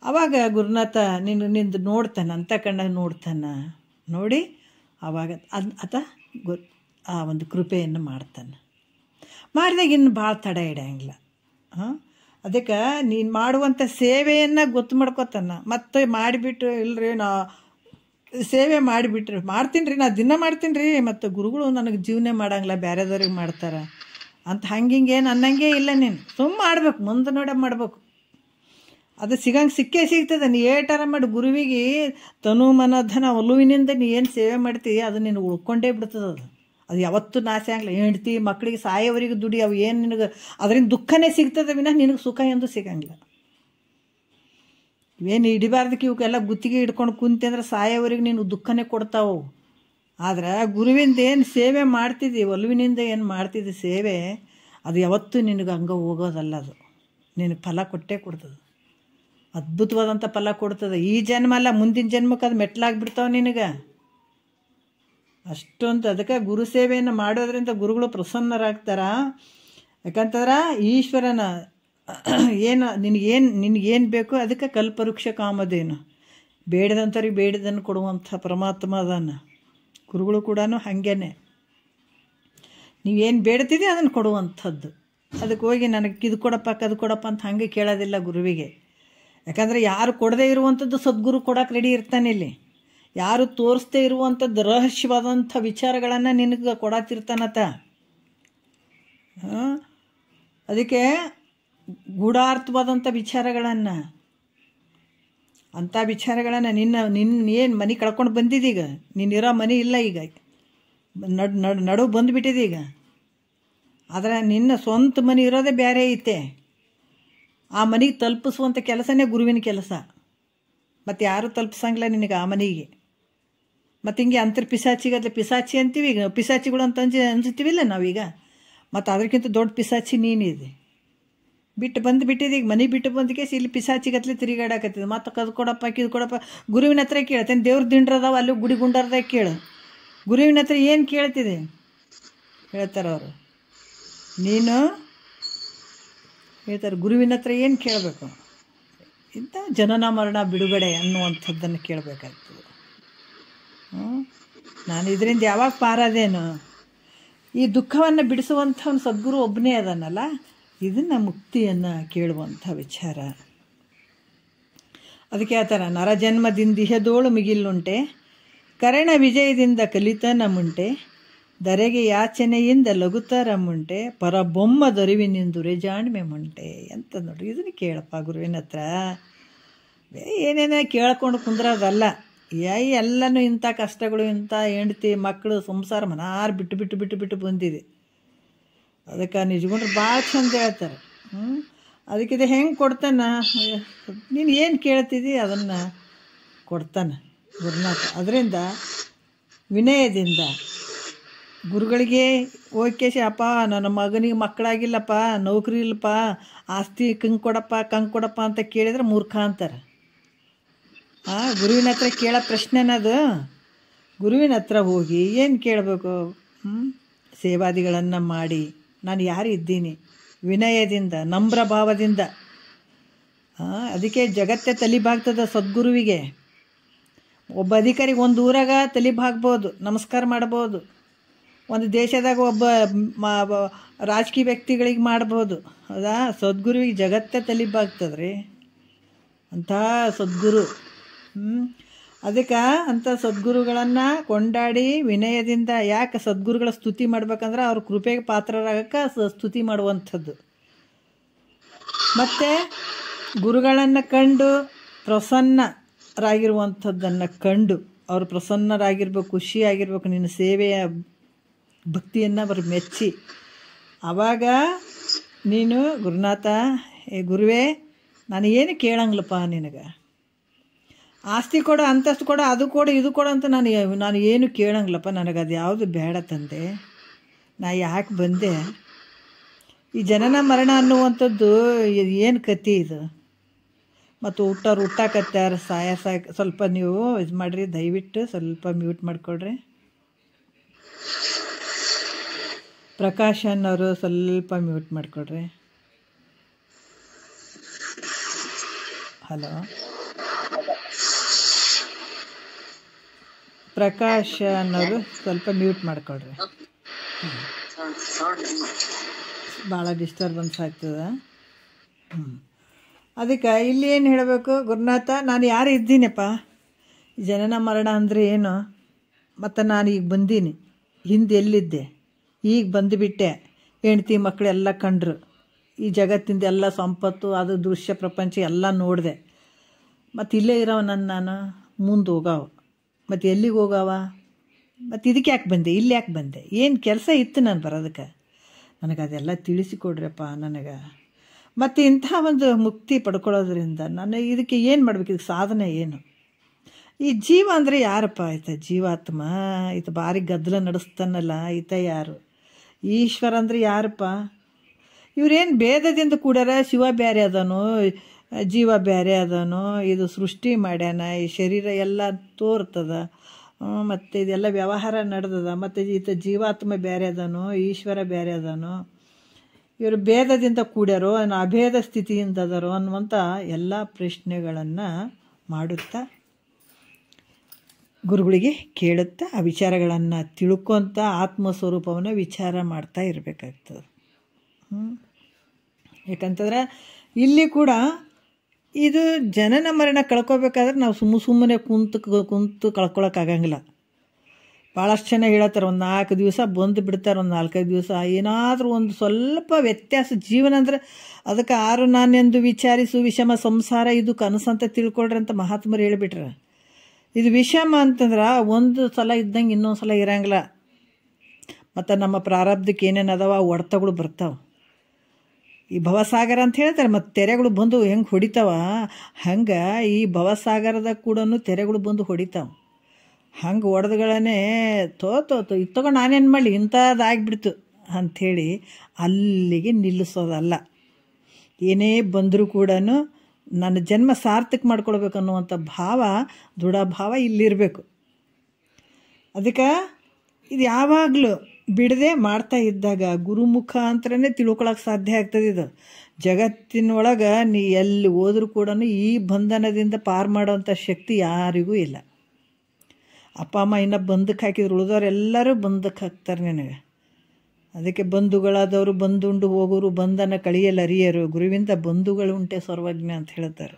ಅವಾಗ ಗುರುನಾಥ ನಿಂದು ನೋಡ್ತಾನೆ, ಅಂತ ಕಣ್ಣ ನೋಡಿ ಅವಾಗ ಆತ ಆ ಒಂದು ಕೃಪೆಯನ್ನು ಮಾಡ್ತಾನೆ. ಮಾಡಿದಾಗ ಇನ್ನು ಭಾಳ ತಡ ಹಿಡಿಯಂಗಿಲ್ಲ. ಹಾಂ, ಅದಕ್ಕೆ ನೀನು ಮಾಡುವಂಥ ಸೇವೆಯನ್ನು ಗೊತ್ತು ಮಾಡ್ಕೊತಾನ. ಮತ್ತೆ ಮಾಡಿಬಿಟ್ಟು ಇಲ್ಲರಿ ನಾ ಸೇವೆ ಮಾಡಿಬಿಟ್ರಿ ಮಾಡ್ತೀನಿ ರೀ, ನಾ ದಿನ ಮಾಡ್ತೀನಿ ರೀ, ಮತ್ತು ಗುರುಗಳು ನನಗೆ ಜೀವನ ಮಾಡಂಗಿಲ್ಲ, ಬೇರೆದವ್ರಿಗೆ ಮಾಡ್ತಾರೆ ಅಂತ ಹಂಗಿಂಗೇನು ಅನ್ನಂಗೆ ಇಲ್ಲ. ನೀನು ಸುಮ್ಮ ಮಾಡ್ಬೇಕು, ಮುಂದೆ ನೋಡ ಮಾಡ್ಬೇಕು. ಅದು ಸಿಕ್ಕೇ ಸಿಗ್ತದೆ. ನೀ ಏಟಾರ ಮಾಡಿ ಗುರುವಿಗೆ ತನು ಮನ ಧನ ಒಲುವಿನಿಂದ ನೀ ಏನು ಸೇವೆ ಮಾಡ್ತೀವಿ ಅದು ನೀನು ಉಳ್ಕೊಂಡೇ ಬಿಡ್ತದೆ. ಅದು ಯಾವತ್ತೂ ನಾಶ ಆಗಲ್ಲ. ಹೆಂಡ್ತಿ ಮಕ್ಕಳಿಗೆ ಸಾಯೋವರೆಗೆ ದುಡಿ, ಅವು ಏನು ನಿನಗೆ ಅದರಿಂದ ದುಃಖನೇ ಸಿಗ್ತದೆ ವಿನ ನಿನಗೆ ಸುಖ ಎಂದು ಸಿಗಂಗಿಲ್ಲ. ಇವೇನು ಹಿಡಿಬಾರ್ದಕ್ಕೆ ಇವಕ್ಕೆಲ್ಲ ಗುತ್ತಿಗೆ ಹಿಡ್ಕೊಂಡು ಕುಂತಿ ಅಂದ್ರೆ ಸಾಯೋವರೆಗೆ ನೀನು ದುಃಖನೇ ಕೊಡ್ತಾವು. ಆದ್ರೆ ಗುರುವಿಂದ ಏನು ಸೇವೆ ಮಾಡ್ತಿದ್ದಿ, ಒಲುವಿನಿಂದ ಏನು ಮಾಡ್ತಿದ್ದಿ ಸೇವೆ, ಅದು ಯಾವತ್ತೂ ನಿನಗೆ ಹಂಗೆ ಹೋಗೋದಲ್ಲ. ಅದು ನಿನಗೆ ಫಲ ಕೊಟ್ಟೇ ಕೊಡ್ತದೆ, ಅದ್ಭುತವಾದಂಥ ಫಲ ಕೊಡ್ತದೆ. ಈ ಜನ್ಮ ಅಲ್ಲ, ಮುಂದಿನ ಜನ್ಮಕ್ಕೆ ಅದು ಮೆಟ್ಲಾಗ್ಬಿಡ್ತಾವೆ ನಿನಗೆ ಅಷ್ಟೊಂದು. ಅದಕ್ಕೆ ಗುರು ಸೇವೆಯನ್ನು ಮಾಡೋದ್ರಿಂದ ಗುರುಗಳು ಪ್ರಸನ್ನರಾಗ್ತಾರ. ಯಾಕಂತಂದ್ರೆ ಈಶ್ವರನ ಏನು ನಿನಗೇನು ಬೇಕೋ ಅದಕ್ಕೆ ಕಲ್ಪವೃಕ್ಷ ಕಾಮಧೇನು, ಬೇಡದಂಥವ್ರಿಗೆ ಬೇಡದನ್ನು ಕೊಡುವಂಥ ಪರಮಾತ್ಮ ಅದಾನ. ಗುರುಗಳು ಕೂಡ ಹಾಗೇನೆ, ನೀವೇನು ಬೇಡ್ತಿದ್ದೆ ಅದನ್ನು ಕೊಡುವಂಥದ್ದು. ಅದಕ್ಕೆ ಹೋಗಿ ನನಗೆ ಇದು ಕೊಡಪ್ಪ ಅದು ಕೊಡಪ್ಪ ಅಂತ ಹಾಗೆ ಕೇಳೋದಿಲ್ಲ ಗುರುವಿಗೆ. ಯಾಕಂದರೆ ಯಾರು ಕೊಡದೇ ಇರುವಂಥದ್ದು ಸದ್ಗುರು ಕೊಡೋಕೆ ರೆಡಿ ಇರ್ತಾನೆ. ಇಲ್ಲಿ ಯಾರು ತೋರಿಸ್ದೇ ಇರುವಂಥದ್ದು ರಹಸ್ಯವಾದಂಥ ವಿಚಾರಗಳನ್ನು ನಿನಗೆ ಕೊಡತ್ತಿರ್ತಾನತ. ಅದಕ್ಕೆ ಗೂಢಾರ್ಥವಾದಂಥ ವಿಚಾರಗಳನ್ನು, ಅಂಥ ವಿಚಾರಗಳನ್ನು ನಿನ್ನ ಏನು ಮನೆ ಕಳ್ಕೊಂಡು ಬಂದಿದ್ದೀಗ, ನೀನಿರೋ ಮನೆ ಇಲ್ಲ ಈಗ, ನಡು ಬಂದುಬಿಟ್ಟಿದೆ ಈಗ. ಆದರೆ ನಿನ್ನ ಸ್ವಂತ ಮನೆ ಇರೋದೇ ಬೇರೆ ಐತೆ. ಆ ಮನೆಗೆ ತಲುಪಿಸುವಂಥ ಕೆಲಸನೇ ಗುರುವಿನ ಕೆಲಸ. ಮತ್ತು ಯಾರೂ ತಲುಪಿಸಂಗಿಲ್ಲ ನಿನಗೆ ಆ ಮನೆಗೆ. ಮತ್ತು ಹಿಂಗೆ ಪಿಸಾಚಿಗತ್ತೆ ಪಿಸಾಚಿ ಅಂತೀವಿ ಈಗ, ಪಿಸಾಚಿಗಳು ಅಂತ ಅನ್ಸುತ್ತೀವಿಲ್ಲ ನಾವೀಗ. ಮತ್ತು ಅದಕ್ಕಿಂತ ದೊಡ್ಡ ಪಿಸಾಚಿ ನೀನಿದೆ. ಬಿಟ್ಟಿದೆ ಈಗ, ಮನೆ ಬಿಟ್ಟು ಬಂದಕ್ಕೆ ಇಲ್ಲಿ ಪಿಸಾಚಿಗತ್ಲೆ ತಿರುಗಾಡಕತ್ತಿದೆ. ಮತ್ತು ಕದು ಕೊಡಪ್ಪ ಕಿದು ಕೊಡಪ್ಪ. ಗುರುವಿನ ಹತ್ರ ಕೇಳ್ತೇನೆ, ದೇವ್ರ ದಿಂಡ್ರದಾವ ಅಲ್ಲಿ ಗುಡಿ ಗುಂಡರ್ದಾಗ ಕೇಳು. ಗುರುವಿನ ಹತ್ರ ಏನು ಕೇಳ್ತಿದೆ ಹೇಳ್ತಾರೆ ಅವರು. ನೀನು ಹೇಳ್ತಾರೆ ಗುರುವಿನ ಹತ್ರ ಏನು ಕೇಳಬೇಕು, ಇಂಥ ಜನನ ಮರಣ ಬಿಡುಗಡೆ ಅನ್ನುವಂಥದ್ದನ್ನು ಕೇಳಬೇಕಾಗ್ತದೆ. ನಾನು ಇದರಿಂದ ಯಾವಾಗ ಪಾರಾದೇನು, ಈ ದುಃಖವನ್ನು ಬಿಡಿಸುವಂಥವನು ಸದ್ಗುರು ಒಬ್ಬನೇ ಅದನ್ನಲ್ಲ, ಇದನ್ನು ಮುಕ್ತಿಯನ್ನು ಕೇಳುವಂಥ ವಿಚಾರ. ಅದಕ್ಕೆ ಆ ಥರ ನರಜನ್ಮದಿಂದ ಇಹದೋಳು ಮಿಗಿಲುಂಟೆ, ಕರ್ಣ ವಿಜಯದಿಂದ ಕಲಿತನ ಮುಂಟೆ, ದರೆಗೆ ಯಾಚನೆಯಿಂದ ಲಘುತರ ಮುಂಟೆ, ಪರಬೊಮ್ಮ ದರಿವಿನಿಂದುರೆ ಜಾಣ್ಮೆ ಮುಂಟೆ ಅಂತ ನೋಡ್ರಿ. ಇದನ್ನು ಕೇಳಪ್ಪ ಗುರುವಿನ ಹತ್ರ. ಏನೇನೋ ಕೇಳ್ಕೊಂಡು ಕುಂದ್ರೋದಲ್ಲ. ಎಲ್ಲನೂ ಇಂಥ ಕಷ್ಟಗಳು, ಇಂಥ ಹೆಂಡ್ತಿ ಮಕ್ಕಳು ಸಂಸಾರ ಮನಾರು ಬಿಟ್ಟು ಬಂದಿದೆ. ಅದಕ್ಕೆ ನಿಜಗೊಂಡ್ರೆ ಭಾಳ ಚಂದ ಹೇಳ್ತಾರೆ. ಅದಕ್ಕಿದೆ ಹೆಂಗೆ ಕೊಡ್ತಾನೆ, ನೀನು ಏನು ಕೇಳ್ತಿದ್ದಿ ಅದನ್ನು ಕೊಡ್ತಾನೆ ಗುರುನಾಥ. ಅದರಿಂದ ವಿನಯದಿಂದ ಗುರುಗಳಿಗೆ ಹೋಗ್ಕೇಸಿ, ಅಪ್ಪ ನನ್ನ ಮಗನಿಗೆ ಮಕ್ಕಳಾಗಿಲ್ಲಪ್ಪ, ನೌಕರಿ ಇಲ್ಲಪ್ಪ, ಆಸ್ತಿ ಕಂಗೆ ಕೊಡಪ್ಪ ಅಂತ ಕೇಳಿದ್ರೆ ಮೂರ್ಖ ಅಂತಾರೆ. ಗುರುವಿನ ಹತ್ರ ಕೇಳೋ ಪ್ರಶ್ನೆನದು. ಗುರುವಿನ ಹತ್ರ ಹೋಗಿ ಏನು ಕೇಳಬೇಕು, ಸೇವಾದಿಗಳನ್ನು ಮಾಡಿ ನಾನು ಯಾರು ಇದ್ದೀನಿ ವಿನಯದಿಂದ ನಮ್ರ ಭಾವದಿಂದ. ಅದಕ್ಕೆ ಜಗತ್ತೇ ತಲಿಬಾಗ್ತದೆ ಸದ್ಗುರುವಿಗೆ. ಒಬ್ಬ ಅಧಿಕಾರಿಗೆ ಒಂದು ಊರಾಗ ತಲಿಬಾಗ್ಬೋದು, ನಮಸ್ಕಾರ ಮಾಡ್ಬೋದು. ಒಂದು ದೇಶದಾಗ ಒಬ್ಬ ರಾಜಕೀಯ ವ್ಯಕ್ತಿಗಳಿಗೆ ಮಾಡ್ಬೋದು. ಹೌದಾ, ಸದ್ಗುರುವಿಗೆ ಜಗತ್ತೇ ತಲಿಬಾಗ್ತದ್ರಿ ಅಂಥ ಸದ್ಗುರು. ಅದಕ್ಕೆ ಅಂಥ ಸದ್ಗುರುಗಳನ್ನು ಕೊಂಡಾಡಿ ವಿನಯದಿಂದ, ಯಾಕೆ ಸದ್ಗುರುಗಳ ಸ್ತುತಿ ಮಾಡ್ಬೇಕಂದ್ರೆ ಅವ್ರ ಕೃಪೆಗೆ ಪಾತ್ರರಾಗಕ್ಕೆ ಸ್ತುತಿ ಮಾಡುವಂಥದ್ದು. ಮತ್ತು ಗುರುಗಳನ್ನು ಕಂಡು ಪ್ರಸನ್ನರಾಗಿರುವಂಥದ್ದನ್ನು ಕಂಡು ಅವರು ಪ್ರಸನ್ನರಾಗಿರ್ಬೇಕು, ಖುಷಿಯಾಗಿರ್ಬೇಕು. ನಿನ್ನ ಸೇವೆಯ ಭಕ್ತಿಯನ್ನು ಅವರು ಮೆಚ್ಚಿ, ಆವಾಗ ನೀನು ಗುರುನಾಥ, ಗುರುವೇ ನಾನು ಏನು ಕೇಳಂಗಿಲ್ಲಪ್ಪ, ನಿನಗೆ ಆಸ್ತಿ ಕೊಡು, ಅಂತಸ್ತು ಕೊಡು, ಅದು ಕೊಡು, ಇದು ಕೊಡು ಅಂತ ನಾನು ಏನು ಕೇಳಂಗಿಲ್ಲಪ್ಪ. ನನಗೆ ಅದು ಯಾವುದು ಬೇಡ ತಂದೆ. ನಾ ಯಾಕೆ ಬಂದೆ? ಈ ಜನನ ಮರಣ ಅನ್ನುವಂಥದ್ದು ಏನು ಕತೆ ಇದು? ಮತ್ತು ಹುಟ್ಟಾಕತ್ಯಾರ ಸಾಯ ಸ್ವಲ್ಪ ನೀವು ಇದು ಮಾಡಿರಿ, ದಯವಿಟ್ಟು ಸ್ವಲ್ಪ ಮ್ಯೂಟ್ ಮಾಡಿಕೊಡ್ರಿ. ಪ್ರಕಾಶ್ ಅನ್ನೋರು ಸ್ವಲ್ಪ ಮ್ಯೂಟ್ ಮಾಡಿಕೊಡ್ರಿ. ಹಲೋ ಪ್ರಕಾಶ್ ಅನ್ನೋರು ಸ್ವಲ್ಪ ಮ್ಯೂಟ್ ಮಾಡಿಕೊಡ್ರಿ. ಭಾಳ ಡಿಸ್ಟರ್ಬೆನ್ಸ್ ಆಗ್ತದೆ. ಅದಕ್ಕೆ ಇಲ್ಲಿ ಏನು ಹೇಳಬೇಕು, ಗುರುನಾಥ ನಾನು ಯಾರು ಇದ್ದೀನಪ್ಪ, ಜನನ ಮರಣ ಅಂದರೆ ಏನು, ಮತ್ತು ನಾನು ಈಗ ಬಂದೀನಿ, ಹಿಂದೆ ಎಲ್ಲಿದ್ದೆ, ಈಗ ಬಂದುಬಿಟ್ಟೆ, ಹೆಂಡ್ತಿ ಮಕ್ಕಳೆಲ್ಲ ಕಂಡ್ರು, ಈ ಜಗತ್ತಿಂದ ಎಲ್ಲ ಸಂಪತ್ತು ಅದು ದೃಶ್ಯ ಪ್ರಪಂಚ ಎಲ್ಲ ನೋಡಿದೆ, ಮತ್ತು ಇಲ್ಲೇ ಇರೋವ ನಾನು ಮುಂದೆ ಹೋಗಾವ, ಮತ್ತು ಎಲ್ಲಿಗೆ ಹೋಗಾವ, ಮತ್ತು ಇದಕ್ಕೆ ಯಾಕೆ ಬಂದೆ, ಇಲ್ಲಿ ಯಾಕೆ ಬಂದೆ, ಏನು ಕೆಲಸ ಇತ್ತು ನಾನು ಬರೋದಕ್ಕೆ, ನನಗೆ ಅದೆಲ್ಲ ತಿಳಿಸಿಕೊಡ್ರಪ್ಪ ನನಗೆ. ಮತ್ತು ಇಂಥ ಒಂದು ಮುಕ್ತಿ ಪಡ್ಕೊಳ್ಳೋದ್ರಿಂದ ನಾನು ಇದಕ್ಕೆ ಏನು ಮಾಡ್ಬೇಕು, ಇದಕ್ಕೆ ಸಾಧನೆ ಏನು, ಈ ಜೀವ ಅಂದರೆ ಯಾರಪ್ಪ, ಆಯ್ತಾ ಜೀವಾತ್ಮ, ಈತ ಭಾರಿ ಗದ್ದಲ ನಡೆಸ್ತಾನಲ್ಲ, ಈತ ಯಾರು, ಈಶ್ವರ ಅಂದರೆ ಯಾರಪ್ಪ, ಇವ್ರೇನು ಭೇದದಿಂದ ಕೂಡ್ಯಾರ, ಶಿವ ಬೇರೆ ಅದನೋ ಜೀವ ಬೇರೆ ಅದನೋ, ಇದು ಸೃಷ್ಟಿ ಮಾಡ್ಯಾನ, ಈ ಶರೀರ ಎಲ್ಲ ತೋರ್ತದ, ಮತ್ತು ಇದೆಲ್ಲ ವ್ಯವಹಾರ ನಡೆದದ, ಮತ್ತು ಈತ ಜೀವಾತ್ಮ ಬೇರೆ ಅದನೋ ಈಶ್ವರ ಬೇರೆ ಅದನೋ, ಇವರು ಭೇದದಿಂದ ಕೂಡ್ಯಾರೋ ಅಭೇದ ಸ್ಥಿತಿಯಿಂದ ಅದರೋ ಅನ್ನುವಂಥ ಎಲ್ಲ ಪ್ರಶ್ನೆಗಳನ್ನು ಮಾಡುತ್ತಾ ಗುರುಗಳಿಗೆ ಕೇಳುತ್ತಾ ಆ ವಿಚಾರಗಳನ್ನು ತಿಳ್ಕೊತ ಆತ್ಮಸ್ವರೂಪವನ್ನು ವಿಚಾರ ಮಾಡ್ತಾ ಇರಬೇಕಾಗ್ತದೆ. ಯಾಕಂತಂದ್ರೆ ಇಲ್ಲಿ ಕೂಡ ಇದು ಜನನ ಮರಣ ಕಳ್ಕೊಬೇಕಾದ್ರೆ ನಾವು ಸುಮ್ಮನೆ ಕುಂತು ಕಳ್ಕೊಳಕ್ಕಾಗಂಗಿಲ್ಲ. ಭಾಳಷ್ಟು ಚೆನ್ನಾಗಿ ಹೇಳತ್ತಾರೆ, ಒಂದು 4 ದಿವಸ ಬಂದು ಬಿಡ್ತಾರೆ, ಒಂದು 4-5 ದಿವಸ ಏನಾದರೂ ಒಂದು ಸ್ವಲ್ಪ ವ್ಯತ್ಯಾಸ, ಜೀವನ ಅಂದರೆ ಅದಕ್ಕೆ ಆರು ನಾನೆಂದು ವಿಚಾರಿಸು ವಿಷಮ ಸಂಸಾರ ಇದು ಕನಸಂತ ತಿಳ್ಕೊಳ್ರಿ ಅಂತ ಮಹಾತ್ಮರು ಹೇಳಿಬಿಟ್ರೆ. ಇದು ವಿಷಮ ಅಂತಂದ್ರೆ ಒಂದು ಸಲ ಇದ್ದಂಗೆ ಇನ್ನೊಂದು ಸಲ ಇರಂಗಿಲ್ಲ, ಮತ್ತು ನಮ್ಮ ಪ್ರಾರಬ್ಧಕ್ಕೆ ಏನೇನು ಅದಾವ ಹೊಡೆತಗಳು ಬರ್ತಾವೆ. ಈ ಭವಸಾಗರ ಅಂತ ಹೇಳ್ತಾರೆ, ಮತ್ತು ತೆರೆಗಳು ಬಂದು ಹೆಂಗೆ ಹೊಡಿತಾವ ಹಂಗೆ ಈ ಭವಸಾಗರದ ಕೂಡ ತೆರೆಗಳು ಬಂದು ಹೊಡಿತಾವೆ. ಹಂಗೆ ಹೊಡೆದುಗಳನ್ನೇ ತೋತು ಇದು ತಗೊಂಡು ನಾನೇನು ಮಾಡಲಿ ಇಂಥದ್ದಾಗಿಬಿಡ್ತು ಅಂಥೇಳಿ ಅಲ್ಲಿಗೆ ನಿಲ್ಲಿಸೋದಲ್ಲ. ಏನೇ ಬಂದರೂ ಕೂಡ ನನ್ನ ಜನ್ಮ ಸಾರ್ಥಕ ಮಾಡ್ಕೊಳ್ಬೇಕು ಅನ್ನುವಂಥ ಭಾವ, ದೃಢ ಭಾವ ಇಲ್ಲಿರಬೇಕು. ಅದಕ್ಕೆ ಇದು ಯಾವಾಗಲೂ ಬಿಡದೆ ಮಾಡ್ತಾ ಇದ್ದಾಗ ಗುರುಮುಖ ಅಂತಲೇ ತಿಳ್ಕೊಳಕ್ಕೆ ಸಾಧ್ಯ ಆಗ್ತದೆ. ಇದು ಜಗತ್ತಿನೊಳಗೆ ನೀ ಎಲ್ಲಿ ಹೋದ್ರೂ ಕೂಡ ಈ ಬಂಧನದಿಂದ ಪಾರು ಮಾಡೋವಂಥ ಶಕ್ತಿ ಯಾರಿಗೂ ಇಲ್ಲ. ಅಪ್ಪ ಅಮ್ಮ ಇನ್ನೂ ಬಂದಕ್ಕೆ ಹಾಕಿದ್ರು, ಉಳಿದವರೆಲ್ಲರೂ ಬಂದಕ್ಕೆ ಹಾಕ್ತಾರೆ ನಿನಗೆ. ಅದಕ್ಕೆ ಬಂಧುಗಳಾದವರು ಬಂದುಂಡು ಹೋಗೋರು ಬಂಧನ ಕಳಿಯಲರಿಯರು, ಗುರುವಿಂದ ಬಂಧುಗಳು ಉಂಟೆ ಸರ್ವಜ್ಞ ಅಂತ ಹೇಳ್ತಾರೆ.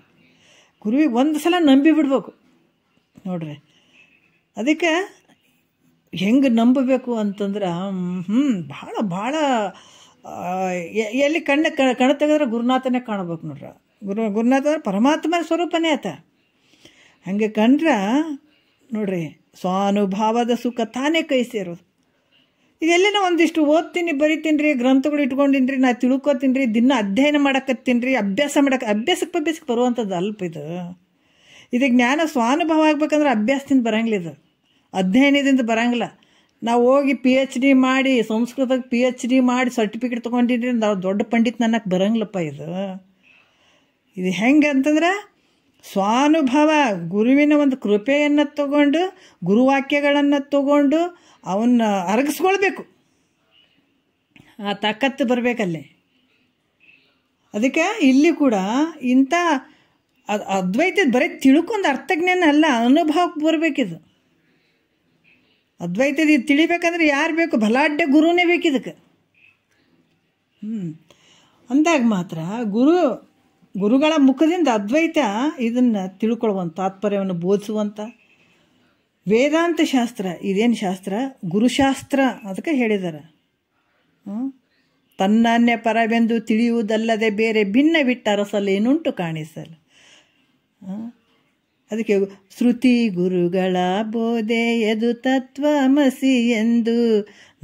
ಗುರುವಿಗೆ ಒಂದು ಸಲ ನಂಬಿ ಬಿಡ್ಬೇಕು ನೋಡ್ರಿ. ಅದಕ್ಕೆ ಹೆಂಗೆ ನಂಬಬೇಕು ಅಂತಂದ್ರೆ ಭಾಳ ಭಾಳ ಎಲ್ಲಿ ಕಣ್ಣು ತೆಗೆದ್ರೆ ಗುರುನಾಥನೇ ಕಾಣಬೇಕು ನೋಡ್ರಿ. ಗುರುನಾಥ ಪರಮಾತ್ಮ ಸ್ವರೂಪನೇ ಆತ. ಹಾಗೆ ಕಂಡ್ರೆ ನೋಡ್ರಿ ಸ್ವಾನುಭಾವದ ಸುಖ ತಾನೇ ಕೈ ಸೇರೋದು. ಇದೆಲ್ಲ ಒಂದಿಷ್ಟು ಓದ್ತೀನಿ ಬರಿತೀನಿ ರೀ, ಗ್ರಂಥಗಳು ಇಟ್ಕೊಂಡಿನಿ ರೀ, ನಾ ತಿಳ್ಕೊತೀನಿ ರೀ, ದಿನ ಅಧ್ಯಯನ ಮಾಡಕತ್ತೀನಿ ರೀ, ಅಭ್ಯಾಸಕ್ಕೆ ಬರುವಂಥದ್ದು ಅಲ್ಪ ಇದು. ಇದು ಜ್ಞಾನ ಸ್ವಾನುಭವ ಆಗ್ಬೇಕಂದ್ರೆ ಅಭ್ಯಾಸದಿಂದ ಬರಂಗಿಲ್ಲ, ಇದು ಅಧ್ಯಯನದಿಂದ ಬರಂಗಿಲ್ಲ. ನಾವು ಹೋಗಿ PhD ಮಾಡಿ ಸಂಸ್ಕೃತಕ್ಕೆ PhD ಮಾಡಿ ಸರ್ಟಿಫಿಕೇಟ್ ತೊಗೊಂಡಿದ್ರಿ ನಾವು ದೊಡ್ಡ ಪಂಡಿತ್ ಅನ್ನಕ್ಕೆ ಬರಂಗಿಲ್ಲಪ್ಪ. ಇದು ಹೆಂಗೆ ಅಂತಂದ್ರೆ ಸ್ವಾನುಭವ, ಗುರುವಿನ ಒಂದು ಕೃಪೆಯನ್ನು ತಗೊಂಡು ಗುರುವಾಕ್ಯಗಳನ್ನು ತಗೊಂಡು ಅವನ್ನ ಅರಗಿಸ್ಕೊಳ್ಬೇಕು, ಆ ತಾಕತ್ತು ಬರಬೇಕಲ್ಲೇ. ಅದಕ್ಕೆ ಇಲ್ಲಿ ಕೂಡ ಇಂಥ ಅದ್ವೈತದ ಬರೀ ತಿಳ್ಕೊಂಡು ಅರ್ಥಜ್ಞಾನ ಅಲ್ಲ, ಅನುಭವಕ್ಕೆ ಬರಬೇಕಿದು. ಅದ್ವೈತದ ಇದು ತಿಳಿಬೇಕಂದ್ರೆ ಯಾರು ಬೇಕು, ಬಲಾಢ್ಯ ಗುರುನೇ ಬೇಕು ಇದಕ್ಕೆ. ಅಂದಾಗ ಮಾತ್ರ ಗುರುಗಳ ಮುಖದಿಂದ ಅದ್ವೈತ ಇದನ್ನು ತಿಳ್ಕೊಳ್ಳುವಂಥ ತಾತ್ಪರ್ಯವನ್ನು ಬೋಧಿಸುವಂಥ ವೇದಾಂತ ಶಾಸ್ತ್ರ. ಇದೇನು ಶಾಸ್ತ್ರ? ಗುರುಶಾಸ್ತ್ರ. ಅದಕ್ಕೆ ಹೇಳಿದ್ದಾರೆ, ತನ್ನನ್ನೇ ಪರವೆಂದು ತಿಳಿಯುವುದಲ್ಲದೆ ಬೇರೆ ಭಿನ್ನವಿಟ್ಟ ಅರಸಲೇನುಂಟು ಕಾಣಿಸಲು. ಅದಕ್ಕೆ ಶ್ರುತಿ ಗುರುಗಳ ಬೋಧೆ ಎದು ತತ್ವಮಸಿ ಎಂದು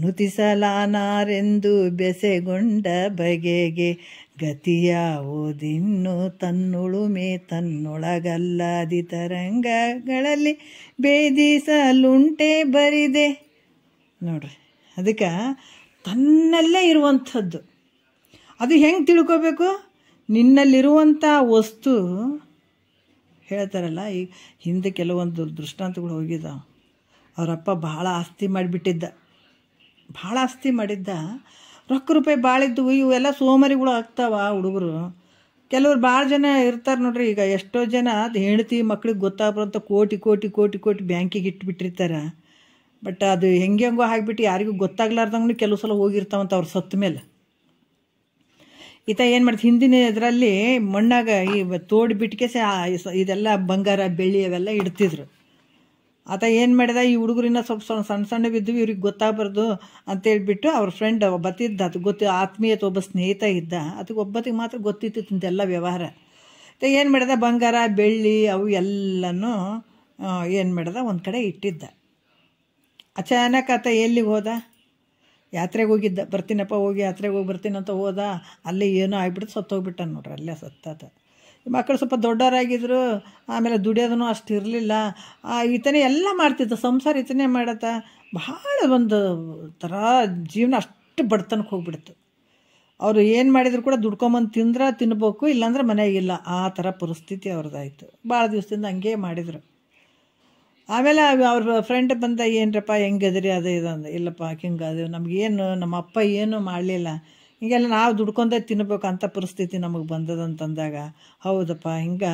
ನುತಿಸಲಾನಾರೆಂದು ಬೆಸೆಗೊಂಡ ಬಗೆಗೆ ಗತಿಯ ಓದಿನ್ನು ತನ್ನುಳುಮೆ ತನ್ನೊಳಗಲ್ಲಾದಿ ತರಂಗಗಳಲ್ಲಿ ಭೇದಿಸಲುಂಟೆ ಬರಿದೆ ನೋಡ್ರಿ. ಅದಕ್ಕೆ ತನ್ನಲ್ಲೇ ಇರುವಂಥದ್ದು ಅದು ಹೆಂಗೆ ತಿಳ್ಕೋಬೇಕು? ನಿನ್ನಲ್ಲಿರುವಂಥ ವಸ್ತು ಹೇಳ್ತಾರಲ್ಲ, ಈಗ ಹಿಂದೆ ಕೆಲವೊಂದು ದೃಷ್ಟಾಂತಗಳು ಹೋಗಿದ್ದಾವೆ. ಅವರಪ್ಪ ಭಾಳ ಆಸ್ತಿ ಮಾಡಿಬಿಟ್ಟಿದ್ದ, ಭಾಳ ಆಸ್ತಿ ಮಾಡಿದ್ದ, ರೊಕ್ಕ ರೂಪಾಯಿ ಭಾಳ ಇದ್ದವು. ಇವೆಲ್ಲ ಸೋಮಾರಿಗಳು ಆಗ್ತಾವ ಹುಡುಗರು. ಕೆಲವ್ರು ಭಾಳ ಜನ ಇರ್ತಾರೆ ನೋಡ್ರಿ. ಈಗ ಎಷ್ಟೋ ಜನ ಅದು ಹೆಂಡತಿ ಮಕ್ಳಿಗೆ ಗೊತ್ತಾಗ್ಬರಂತ ಕೋಟಿ ಕೋಟಿ ಕೋಟಿ ಕೋಟಿ ಬ್ಯಾಂಕಿಗೆ ಇಟ್ಬಿಟ್ಟಿರ್ತಾರೆ. ಬಟ್ ಅದು ಹೆಂಗೋ ಆಗಿಬಿಟ್ಟು ಯಾರಿಗೂ ಗೊತ್ತಾಗ್ಲಾರ್ದಂಗೂ ಕೆಲವು ಸಲ ಹೋಗಿರ್ತಾವಂತ ಅವ್ರು ಸತ್ತ ಮೇಲೆ. ಈತ ಏನು ಮಾಡ್ತು, ಹಿಂದಿನ ಇದರಲ್ಲಿ ಮಣ್ಣಾಗ ಈ ತೋಡಿಬಿಟ್ಟಿಗೆ ಇದೆಲ್ಲ ಬಂಗಾರ ಬೆಳ್ಳಿ ಅವೆಲ್ಲ ಇಡ್ತಿದ್ರು. ಆತ ಏನು ಮಾಡಿದ, ಈ ಹುಡುಗರಿನ ಸ್ವಲ್ಪ ಸಣ್ಣ ಸಣ್ಣ ಬಿದ್ದು ಇವ್ರಿಗೆ ಗೊತ್ತಾಗಬಾರ್ದು ಅಂತೇಳ್ಬಿಟ್ಟು ಅವ್ರ ಫ್ರೆಂಡ್ ಬತ್ತಿದ್ದ, ಅದು ಆತ್ಮೀಯತೆ ಒಬ್ಬ ಸ್ನೇಹಿತ ಇದ್ದ, ಅದಕ್ಕೆ ಒಬ್ಬತ್ತಿಗೆ ಮಾತ್ರ ಗೊತ್ತಿತ್ತು ಇಂತೆಲ್ಲ ವ್ಯವಹಾರ. ಏನು ಮಾಡಿದ, ಬಂಗಾರ ಬೆಳ್ಳಿ ಅವು ಎಲ್ಲನೂ ಏನು ಮಾಡಿದ ಒಂದು ಕಡೆ ಇಟ್ಟಿದ್ದ. ಅಚಾನಕ್ ಆತ ಎಲ್ಲಿಗೆ ಹೋದ, ಯಾತ್ರೆಗೆ ಹೋಗಿದ್ದ, ಬರ್ತೀನಪ್ಪ ಹೋಗಿ ಯಾತ್ರೆಗೆ ಹೋಗಿ ಬರ್ತೀನಂತ ಹೋದ. ಅಲ್ಲೇ ಏನೋ ಆಗ್ಬಿಟ್ಟು ಸತ್ತೋಗ್ಬಿಟ್ಟ ನೋಡ್ರಿ, ಅಲ್ಲೇ ಸತ್ತಾತ. ಮಕ್ಕಳು ಸ್ವಲ್ಪ ದೊಡ್ಡವರಾಗಿದ್ರು, ಆಮೇಲೆ ದುಡಿಯೋದೂ ಅಷ್ಟು ಇರಲಿಲ್ಲ. ಈತನೇ ಎಲ್ಲ ಮಾಡ್ತಿದ್ದ, ಸಂಸಾರ ಈತನೇ ಮಾಡತ್ತ. ಭಾಳ ಒಂದು ಥರ ಜೀವನ ಅಷ್ಟು ಬಡತನಕ್ಕೆ ಹೋಗ್ಬಿಡ್ತು. ಅವರು ಏನು ಮಾಡಿದ್ರು ಕೂಡ ದುಡ್ಕೊಂಬಂದು ತಿನ್ಬೇಕು, ಇಲ್ಲಾಂದ್ರೆ ಮನೆಯಾಗಿಲ್ಲ, ಆ ಥರ ಪರಿಸ್ಥಿತಿ ಅವ್ರದ್ದಾಯಿತು. ಭಾಳ ದಿವಸದಿಂದ ಹಂಗೆ ಮಾಡಿದರು. ಆಮೇಲೆ ಅವ್ರ ಫ್ರೆಂಡ್ ಬಂದ, ಏನರಪ್ಪ ಹೆಂಗದ್ರಿ ಅದು ಇದು ಅಂದ. ಇಲ್ಲಪ್ಪ ಹಿಂಗೆ ಅದು ನಮಗೇನು ನಮ್ಮ ಅಪ್ಪ ಏನೂ ಮಾಡಲಿಲ್ಲ, ಹೀಗೆಲ್ಲ ನಾವು ದುಡ್ಕೊಂಡೇ ತಿನ್ಬೇಕು ಅಂಥ ಪರಿಸ್ಥಿತಿ ನಮಗೆ ಬಂದದಂತಂದಾಗ, ಹೌದಪ್ಪ ಹಿಂಗೆ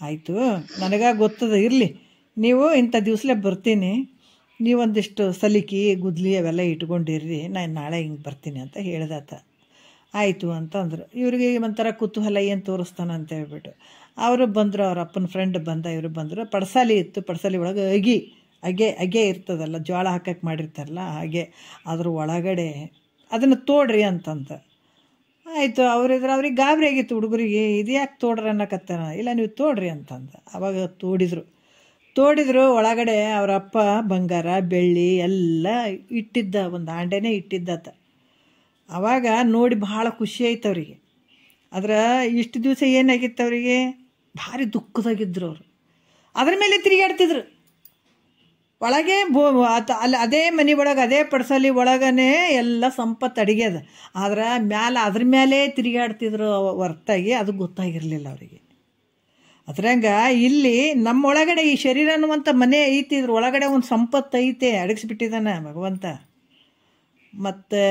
ಆಯಿತು, ನನಗೆ ಗೊತ್ತದ, ಇರಲಿ ನೀವು ಇಂಥ ದಿವ್ಸಲೇ ಬರ್ತೀನಿ, ನೀವೊಂದಿಷ್ಟು ಸಲಿಕೆ ಗುದ್ಲಿ ಅವೆಲ್ಲ ಇಟ್ಕೊಂಡಿರ್ರಿ, ನಾನು ನಾಳೆ ಹಿಂಗೆ ಬರ್ತೀನಿ ಅಂತ ಹೇಳ್ದಾತ. ಆಯಿತು ಅಂತಂದ್ರು. ಇವ್ರಿಗೆ ಒಂಥರ ಕುತೂಹಲ, ಏನು ತೋರಿಸ್ತಾನೆ ಅಂತ ಹೇಳ್ಬಿಟ್ಟು ಅವರು ಬಂದರು. ಅವ್ರ ಅಪ್ಪನ ಫ್ರೆಂಡ್ ಬಂದ, ಇವರು ಬಂದರು. ಪಡ್ಸಾಲಿ ಇತ್ತು, ಪಡ್ಸಾಲಿ ಒಳಗೆ ಅಗೆ ಇರ್ತದಲ್ಲ, ಜೋಳ ಹಾಕಕ್ಕೆ ಮಾಡಿರ್ತಾರಲ್ಲ ಹಾಗೆ, ಅದ್ರ ಒಳಗಡೆ ಅದನ್ನು ತೋಡ್ರಿ ಅಂತಂತ. ಆಯಿತು, ಅವರಿದ್ರೆ ಅವ್ರಿಗೆ ಗಾಬರಿ ಆಗಿತ್ತು ಹುಡುಗರಿಗೆ, ಇದು ಯಾಕೆ ತೋಡ್ರಿ ಅನ್ನಕತ್ತಾನ. ಇಲ್ಲ ನೀವು ತೋಡ್ರಿ ಅಂತಂದ. ಆವಾಗ ತೋಡಿದ್ರು. ಒಳಗಡೆ ಅವರ ಅಪ್ಪ ಬಂಗಾರ ಬೆಳ್ಳಿ ಎಲ್ಲ ಇಟ್ಟಿದ್ದ, ಒಂದು ಆಂಡೆನೇ ಇಟ್ಟಿದ್ದಾತ. ಆವಾಗ ನೋಡಿ ಭಾಳ ಖುಷಿ ಆಯ್ತು ಅವರಿಗೆ. ಆದ್ರೆ ಇಷ್ಟು ದಿವಸ ಏನಾಗಿತ್ತು ಅವರಿಗೆ, ಭಾರಿ ದುಃಖದಾಗಿದ್ದರು ಅವರು. ಅದ್ರ ಮೇಲೆ ತಿರುಗಾಡ್ತಿದ್ರು ಒಳಗೆ. ಅಲ್ಲಿ ಅದೇ ಮನೆ ಒಳಗೆ, ಅದೇ ಪಡ್ಸಲಿ ಒಳಗನೆ ಎಲ್ಲ ಸಂಪತ್ತು ಅಡಿಗೆದ, ಆದ್ರೆ ಅದ್ರ ಮೇಲೆ ತಿರುಗಾಡ್ತಿದ್ರು ಹೊರ್ತಾಗಿ, ಅದು ಗೊತ್ತಾಗಿರಲಿಲ್ಲ ಅವರಿಗೆ. ಅದ್ರಂಗೆ ಇಲ್ಲಿ ನಮ್ಮೊಳಗಡೆ ಈ ಶರೀರ ಅನ್ನುವಂಥ ಮನೆ ಐತಿ, ಇದ್ರ ಒಳಗಡೆ ಒಂದು ಸಂಪತ್ತು ಐತೆ, ಅಡಗಿಸ್ಬಿಟ್ಟಿದ್ದಾನೆ ಭಗವಂತ. ಮತ್ತು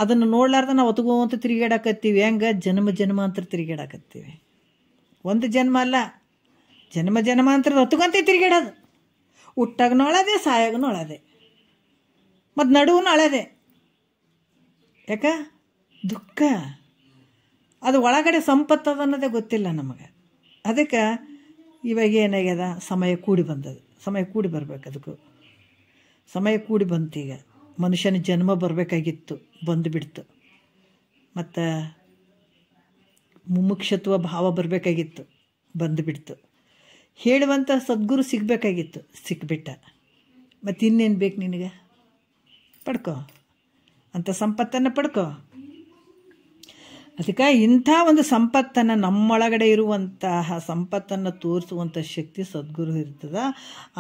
ಅದನ್ನು ನೋಡ್ಲಾರ್ದ ನಾವು ಒತ್ಕೊಂತ ತಿರುಗಾಡಕತ್ತೀವಿ. ಹೆಂಗೆ ಜನ್ಮಾಂತರ ತಿರುಗಾಡಕತ್ತೀವಿ. ಒಂದು ಜನ್ಮ ಅಲ್ಲ, ಜನ್ಮಾಂತರದ ಹೊತ್ಕೊಂತ ತಿರುಗಾಡೋದು. ಹುಟ್ಟಾಗನೂ ಅಳದೆ, ಸಾಯಾಗನೂ ಅಳದೆ, ಮತ್ತು ನಡುವೂ ಅಳದೆ. ಯಾಕ ದುಃಖ, ಅದು ಒಳಗಡೆ ಸಂಪತ್ತು ಅನ್ನೋದೇ ಗೊತ್ತಿಲ್ಲ ನಮಗೆ. ಅದಕ್ಕೆ ಇವಾಗ ಏನಾಗ್ಯದ, ಸಮಯ ಕೂಡಿ ಬಂದದು, ಸಮಯ ಕೂಡಿ ಬರ್ಬೇಕು. ಅದಕ್ಕೂ ಸಮಯ ಕೂಡಿ ಬಂತೀಗ. ಮನುಷ್ಯನ ಜನ್ಮ ಬರಬೇಕಾಗಿತ್ತು, ಬಂದುಬಿಡ್ತು. ಮತ್ತು ಮುಮುಕ್ಷತ್ವ ಭಾವ ಬರಬೇಕಾಗಿತ್ತು, ಬಂದುಬಿಡ್ತು. ಹೇಳುವಂಥ ಸದ್ಗುರು ಸಿಗಬೇಕಾಗಿತ್ತು, ಸಿಕ್ಬಿಟ್ಟ. ಮತ್ತು ಇನ್ನೇನು ಬೇಕು ನಿನಗೆ, ಪಡ್ಕೋ, ಅಂಥ ಸಂಪತ್ತನ್ನು ಪಡ್ಕೋ. ಅದಕ್ಕೆ ಇಂಥ ಒಂದು ಸಂಪತ್ತನ್ನು, ನಮ್ಮೊಳಗಡೆ ಇರುವಂತಹ ಸಂಪತ್ತನ್ನು ತೋರಿಸುವಂಥ ಶಕ್ತಿ ಸದ್ಗುರು ಇರ್ತದೆ.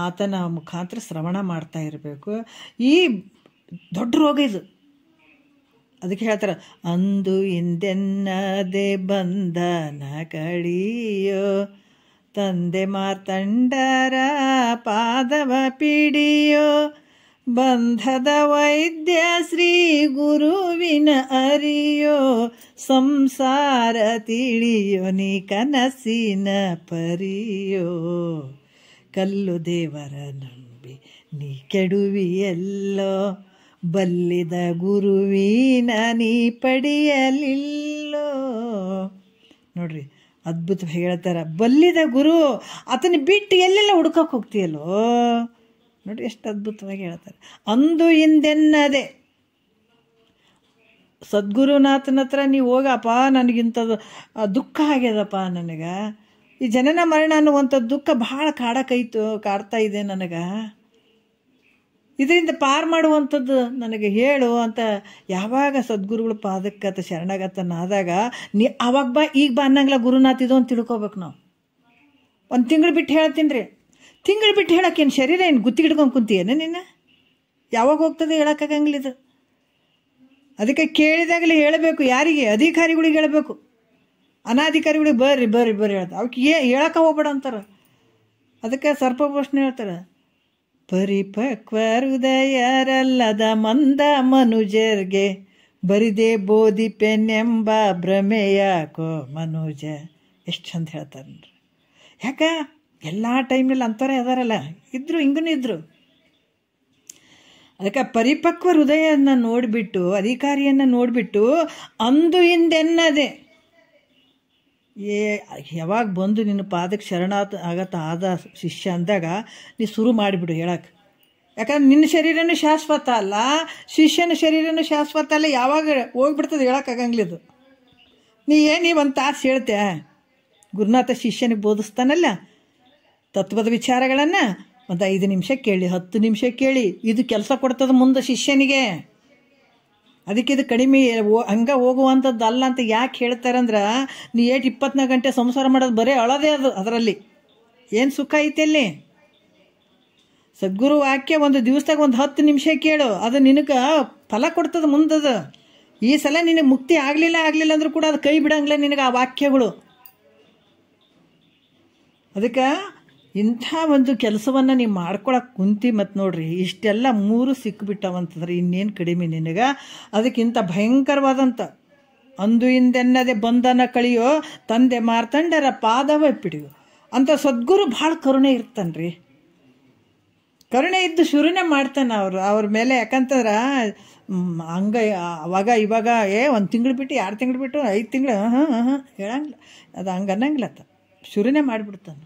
ಆತನ ಮುಖಾಂತರ ಶ್ರವಣ ಮಾಡ್ತಾ ಇರಬೇಕು. ಈ ದೊಡ್ಡ ರೋಗ ಇದು. ಅದಕ್ಕೆ ಹೇಳ್ತಾರೆ, ಅಂದು ಹಿಂದೆನ್ನದೆ ಬಂಧನ ಕಡಿಯೋ, ತಂದೆ ಮಾರ್ತಂಡರ ಪಾದವ ಪಿಡಿಯೋ, ಬಂಧದ ವೈದ್ಯ ಶ್ರೀ ಗುರುವಿನ ಅರಿಯೋ, ಸಂಸಾರ ತಿಳಿಯೋ ನೀ ಕನಸಿನ ಪರಿಯೋ, ಕಲ್ಲು ದೇವರ ನಂಬಿ ನೀ ಕೆಡುವಿಯಲ್ಲೋ, ಬಲ್ಲಿದ ಗುರುವಿನ ನೀ ಪಡೆಯಲಿಲ್ಲೋ. ನೋಡ್ರಿ, ಅದ್ಭುತವಾಗಿ ಹೇಳ್ತಾರೆ. ಬಲ್ಲಿದ ಗುರು, ಆತನ ಬಿಟ್ಟು ಎಲ್ಲೆಲ್ಲ ಹುಡ್ಕಕ್ಕೆ ಹೋಗ್ತೀಯಲ್ಲೋ. ನೋಡಿ ಎಷ್ಟು ಅದ್ಭುತವಾಗಿ ಹೇಳ್ತಾರೆ. ಅಂದು ಹಿಂದೆನ್ನದೆ ಸದ್ಗುರುನಾಥನ ಹತ್ರ ನೀವು ಹೋಗಪ್ಪ, ನನಗಿಂಥದ್ದು ದುಃಖ ಆಗ್ಯದಪ್ಪ, ನನಗೆ ಈ ಜನನ ಮರಣ ಅನ್ನುವಂಥ ದುಃಖ ಭಾಳ ಕಾಡ್ತಾ ಇದೆ ನನಗೆ, ಇದರಿಂದ ಪಾರು ಮಾಡುವಂಥದ್ದು ನನಗೆ ಹೇಳು ಅಂತ ಯಾವಾಗ ಸದ್ಗುರುಗಳು ಪಾದಕ್ಕತ್ತ ಶರಣಗತನಾದಾಗ, ಅವಾಗ ಬಾ ಈಗ ಬಾ ಅನ್ನಂಗಿಲ್ಲ. ಗುರುನಾಥ ಇದು ಅಂತ ತಿಳ್ಕೊಬೇಕು ನಾವು. ಒಂದು ತಿಂಗಳು ಬಿಟ್ಟು ಹೇಳ್ತೀನಿ ರೀ, ತಿಂಗಳು ಬಿಟ್ಟು ಹೇಳೋಕ್ಕೇನು ಶರೀರ ಏನು ಗುತ್ತಿಗಿಡ್ಕೊಂಡು ಕುಂತೀಯೇನು ನಿನ್ನ? ಯಾವಾಗ ಹೋಗ್ತದೆ ಹೇಳೋಕ್ಕಾಗಂಗಿಲ್ಲ ಇದು. ಅದಕ್ಕೆ ಕೇಳಿದಾಗಲೇ ಹೇಳಬೇಕು. ಯಾರಿಗೆ? ಅಧಿಕಾರಿಗಳಿಗೆ ಹೇಳಬೇಕು. ಅನಾಧಿಕಾರಿಗಳಿಗೆ ಬರ್ರಿ ಹೇಳ್ತಾರೆ. ಅವಕ್ಕೆ ಹೇಳಕ್ಕೆ ಹೋಗ್ಬೇಡ ಅಂತಾರೆ. ಅದಕ್ಕೆ ಸರ್ಪಭೂಷಣ ಹೇಳ್ತಾರೆ, ಪರಿಪಕ್ವ ಹೃದಯರಲ್ಲದ ಮಂದ ಮನುಜರ್ಗೆ ಬರಿದೆ ಬೋಧಿಪೆನೆಂಬ ಭ್ರಮೆಯಾಕೋ ಮನುಜ. ಎಷ್ಟು ಚಂದ ಹೇಳ್ತಾರೆ ನೋಡ್ರಿ. ಯಾಕೆ ಎಲ್ಲ ಟೈಮ್ನಲ್ಲಿ ಅಂಥವ್ರೆ ಅದಾರಲ್ಲ, ಇದ್ರು, ಹಿಂಗೂ ಇದ್ರು. ಅದಕ್ಕೆ ಪರಿಪಕ್ವ ಹೃದಯನ ನೋಡಿಬಿಟ್ಟು, ಅಧಿಕಾರಿಯನ್ನು ನೋಡಿಬಿಟ್ಟು ಅಂದು ಹಿಂದೆನ್ನದೆ ಯಾವಾಗ ಬಂದು ನಿನ್ನ ಪಾದಕ್ಕೆ ಶರಣಾಗತ ಆದ ಶಿಷ್ಯ ಅಂದಾಗ ನೀ ಶುರು ಮಾಡಿಬಿಡು ಹೇಳಕ್ಕೆ. ಯಾಕಂದ್ರೆ ನಿನ್ನ ಶರೀರನೂ ಶಾಶ್ವತ ಅಲ್ಲ, ಶಿಷ್ಯನ ಶರೀರನೂ ಶಾಶ್ವತ ಅಲ್ಲ. ಯಾವಾಗ ಹೋಗ್ಬಿಡ್ತದೆ ಹೇಳೋಕ್ಕಾಗಂಗಿಲ್ಲದು. ನೀ ಒಂದು ತಾಸು ಹೇಳ್ತೆ, ಗುರುನಾಥ ಶಿಷ್ಯನಿಗೆ ಬೋಧಿಸ್ತಾನಲ್ಲ ತತ್ವದ ವಿಚಾರಗಳನ್ನು, ಒಂದು 5 ನಿಮಿಷ ಕೇಳಿ, 10 ನಿಮಿಷ ಕೇಳಿ, ಇದು ಕೆಲಸ ಕೊಡ್ತದೆ ಮುಂದೆ ಶಿಷ್ಯನಿಗೆ. ಅದಕ್ಕೆ ಇದು ಕಡಿಮೆ ಹಂಗೆ ಹೋಗುವಂಥದ್ದು ಅಲ್ಲ ಅಂತ ಯಾಕೆ ಹೇಳ್ತಾರಂದ್ರೆ, ನೀ 24 ಗಂಟೆ ಸಂಸಾರ ಮಾಡೋದು ಬರೀ ಅಳೋದೇ ಅದು. ಅದರಲ್ಲಿ ಏನು ಸುಖ ಐತೆ ಅಲ್ಲಿ? ಸದ್ಗುರು ವಾಕ್ಯ ಒಂದು ದಿವಸದಾಗ ಒಂದು 10 ನಿಮಿಷ ಕೇಳು, ಅದು ನಿನಗೆ ಫಲ ಕೊಡ್ತದೆ ಮುಂದದು. ಈ ಸಲ ನಿನಗೆ ಮುಕ್ತಿ ಆಗಲಿಲ್ಲ ಅಂದರೂ ಕೂಡ ಅದು ಕೈ ಬಿಡಂಗಿಲ್ಲ ನಿನಗೆ ಆ ವಾಕ್ಯಗಳು. ಅದಕ್ಕೆ ಇಂಥ ಒಂದು ಕೆಲಸವನ್ನು ನೀವು ಮಾಡ್ಕೊಳಕ್ಕೆ ಕುಂತಿ. ಮತ್ತು ನೋಡ್ರಿ, ಇಷ್ಟೆಲ್ಲ 3 ಸಿಕ್ಕಿಬಿಟ್ಟವಂತಂದ್ರೆ ಇನ್ನೇನು ಕಡಿಮೆ ನಿನಗೆ. ಅದಕ್ಕಿಂತ ಭಯಂಕರವಾದಂಥ ಅಂದು ಹಿಂದೆನ್ನದೆ ಬಂಧನ ಕಳಿಯೋ ತಂದೆ ಮಾರ್ತಂಡರ ಪಾದವೇ ಪಿಡಿಯೋ ಅಂತ ಸದ್ಗುರು ಭಾಳ ಕರುಣೆ ಇರ್ತಾನೆ ರೀ. ಕರುಣೆ ಇದ್ದು ಶುರುನೇ ಮಾಡ್ತಾನೆ ಅವ್ರ ಮೇಲೆ. ಯಾಕಂತಂದ್ರೆ ಹಂಗೆ ಅವಾಗ ಇವಾಗ 1 ತಿಂಗಳು ಬಿಟ್ಟು 2 ತಿಂಗಳು ಬಿಟ್ಟು 5 ತಿಂಗಳು ಹೇಳಂಗಿಲ್ಲ, ಅದು ಹಂಗೆ ಅನ್ನಂಗಿಲ್ಲ. ಶುರುನೇ ಮಾಡಿಬಿಡ್ತಾನೆ.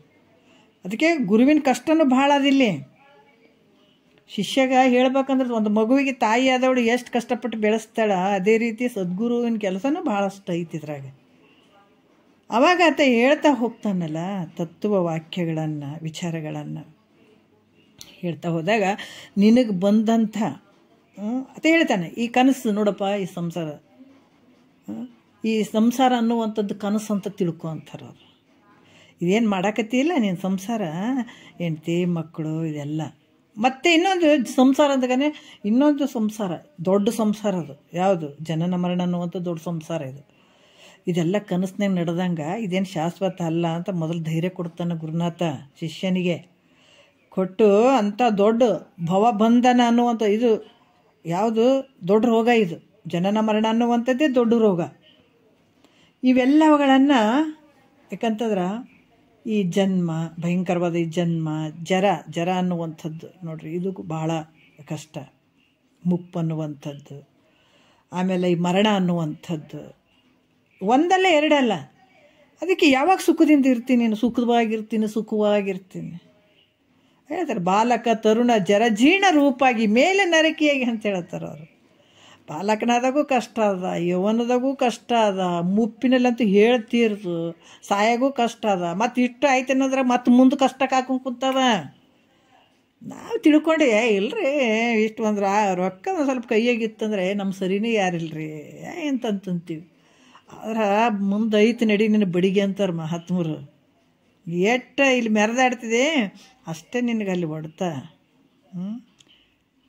ಅದಕ್ಕೆ ಗುರುವಿನ ಕಷ್ಟನೂ ಭಾಳ ಅದಿಲ್ಲಿ. ಶಿಷ್ಯಗ ಹೇಳ್ಬೇಕಂದ್ರೆ ಒಂದು ಮಗುವಿಗೆ ತಾಯಿ ಆದವಳು ಎಷ್ಟು ಕಷ್ಟಪಟ್ಟು ಬೆಳೆಸ್ತಾಳ, ಅದೇ ರೀತಿ ಸದ್ಗುರುವಿನ ಕೆಲಸನೂ ಭಾಳಷ್ಟು ಐತಿದ್ರಾಗ. ಅವಾಗ ಆತ ಹೇಳ್ತಾ ಹೋಗ್ತಾನಲ್ಲ ತತ್ವ ವಾಕ್ಯಗಳನ್ನು, ವಿಚಾರಗಳನ್ನು ಹೇಳ್ತಾ ಹೋದಾಗ ನಿನಗೆ ಬಂದಂಥ ಅತ ಹೇಳ್ತಾನೆ, ಈ ಕನಸು ನೋಡಪ್ಪ, ಈ ಸಂಸಾರ ಅನ್ನುವಂಥದ್ದು ಕನಸು ಅಂತ ತಿಳ್ಕೊ ಅಂತಾರೆ ಅವರು. ಇದೇನು ಮಾಡಾಕತ್ತಿಲ್ಲ ನೀನು ಸಂಸಾರ, ಹೆಂಡ್ತಿ ಮಕ್ಕಳು ಇದೆಲ್ಲ. ಮತ್ತು ಇನ್ನೊಂದು ಸಂಸಾರ ಅಂದಾಗನೇ ಇನ್ನೊಂದು ಸಂಸಾರ, ದೊಡ್ಡ ಸಂಸಾರ ಅದು. ಯಾವುದು? ಜನನ ಮರಣ ಅನ್ನುವಂಥ ದೊಡ್ಡ ಸಂಸಾರ ಇದು. ಇದೆಲ್ಲ ಕನಸಿನಾಗ ನಡೆದಂಗೆ ಇದೇನು ಶಾಶ್ವತ ಅಲ್ಲ ಅಂತ ಮೊದಲು ಧೈರ್ಯ ಕೊಡ್ತಾನೆ ಗುರುನಾಥ ಶಿಷ್ಯನಿಗೆ. ಕೊಟ್ಟು ಅಂಥ ದೊಡ್ಡ ಭವಬಂಧನ ಅನ್ನುವಂಥ ಇದು ಯಾವುದು ದೊಡ್ಡ ರೋಗ, ಇದು ಜನನ ಮರಣ ಅನ್ನುವಂಥದ್ದೇ ದೊಡ್ಡ ರೋಗ. ಇವೆಲ್ಲವುಗಳನ್ನು ಯಾಕಂತಂದ್ರೆ ಈ ಜನ್ಮ, ಭಯಂಕರವಾದ ಈ ಜನ್ಮ, ಜರ ಅನ್ನುವಂಥದ್ದು ನೋಡ್ರಿ, ಇದು ಭಾಳ ಕಷ್ಟ. ಮುಪ್ಪು ಅನ್ನುವಂಥದ್ದು, ಆಮೇಲೆ ಈ ಮರಣ ಅನ್ನುವಂಥದ್ದು ಒಂದಲ್ಲ ಎರಡಲ್ಲ. ಅದಕ್ಕೆ ಯಾವಾಗ ಸುಖದಿಂದ ಇರ್ತೀನಿ, ಸುಖವಾಗಿರ್ತೀನಿ ಹೇಳ್ತಾರೆ. ಬಾಲಕ ತರುಣ ಜರಜೀರ್ಣ ರೂಪಾಗಿ ಮೇಲೆ ನರಕಿಯಾಗಿ ಅಂತ ಹೇಳ್ತಾರೆ ಅವರು. ಬಾಲಕನಾದಾಗೂ ಕಷ್ಟ ಅದ, ಯೌವನದಾಗೂ ಕಷ್ಟ ಅದ, ಮುಪ್ಪಿನಲ್ಲಂತೂ ಹೇಳ್ತೀರ್ದು, ಸಾಯಾಗೂ ಕಷ್ಟ ಅದ. ಮತ್ತು ಇಷ್ಟು ಆಯ್ತು ಅನ್ನೋದ್ರೆ ಮತ್ತು ಮುಂದೆ ಕಷ್ಟಕ್ಕೆ ಹಾಕೊಂಡು ಕುಂತದ. ನಾವು ತಿಳ್ಕೊಂಡೆ ಇಲ್ರಿ ಇಷ್ಟು ಅಂದ್ರೆ ರೊಕ್ಕ ಒಂದು ಸ್ವಲ್ಪ ಕೈಯಾಗಿತ್ತಂದ್ರೆ ನಮ್ಮ ಸರಿನೇ ಯಾರಿಲ್ರಿ ಅಂತಂತೀವಿ. ಆದ್ರೆ ಮುಂದೆ ಐತೆ ನಡಿ ನಿನ್ನ ಬಡಿಗೆ ಅಂತಾರೆ ಮಹಾತ್ಮರು. ಎಷ್ಟು ಇಲ್ಲಿ ಮೆರೆದಾಡ್ತಿದೆ ಅಷ್ಟೇ ನಿನಗೆ ಅಲ್ಲಿ ಹೊಡ್ತಾ.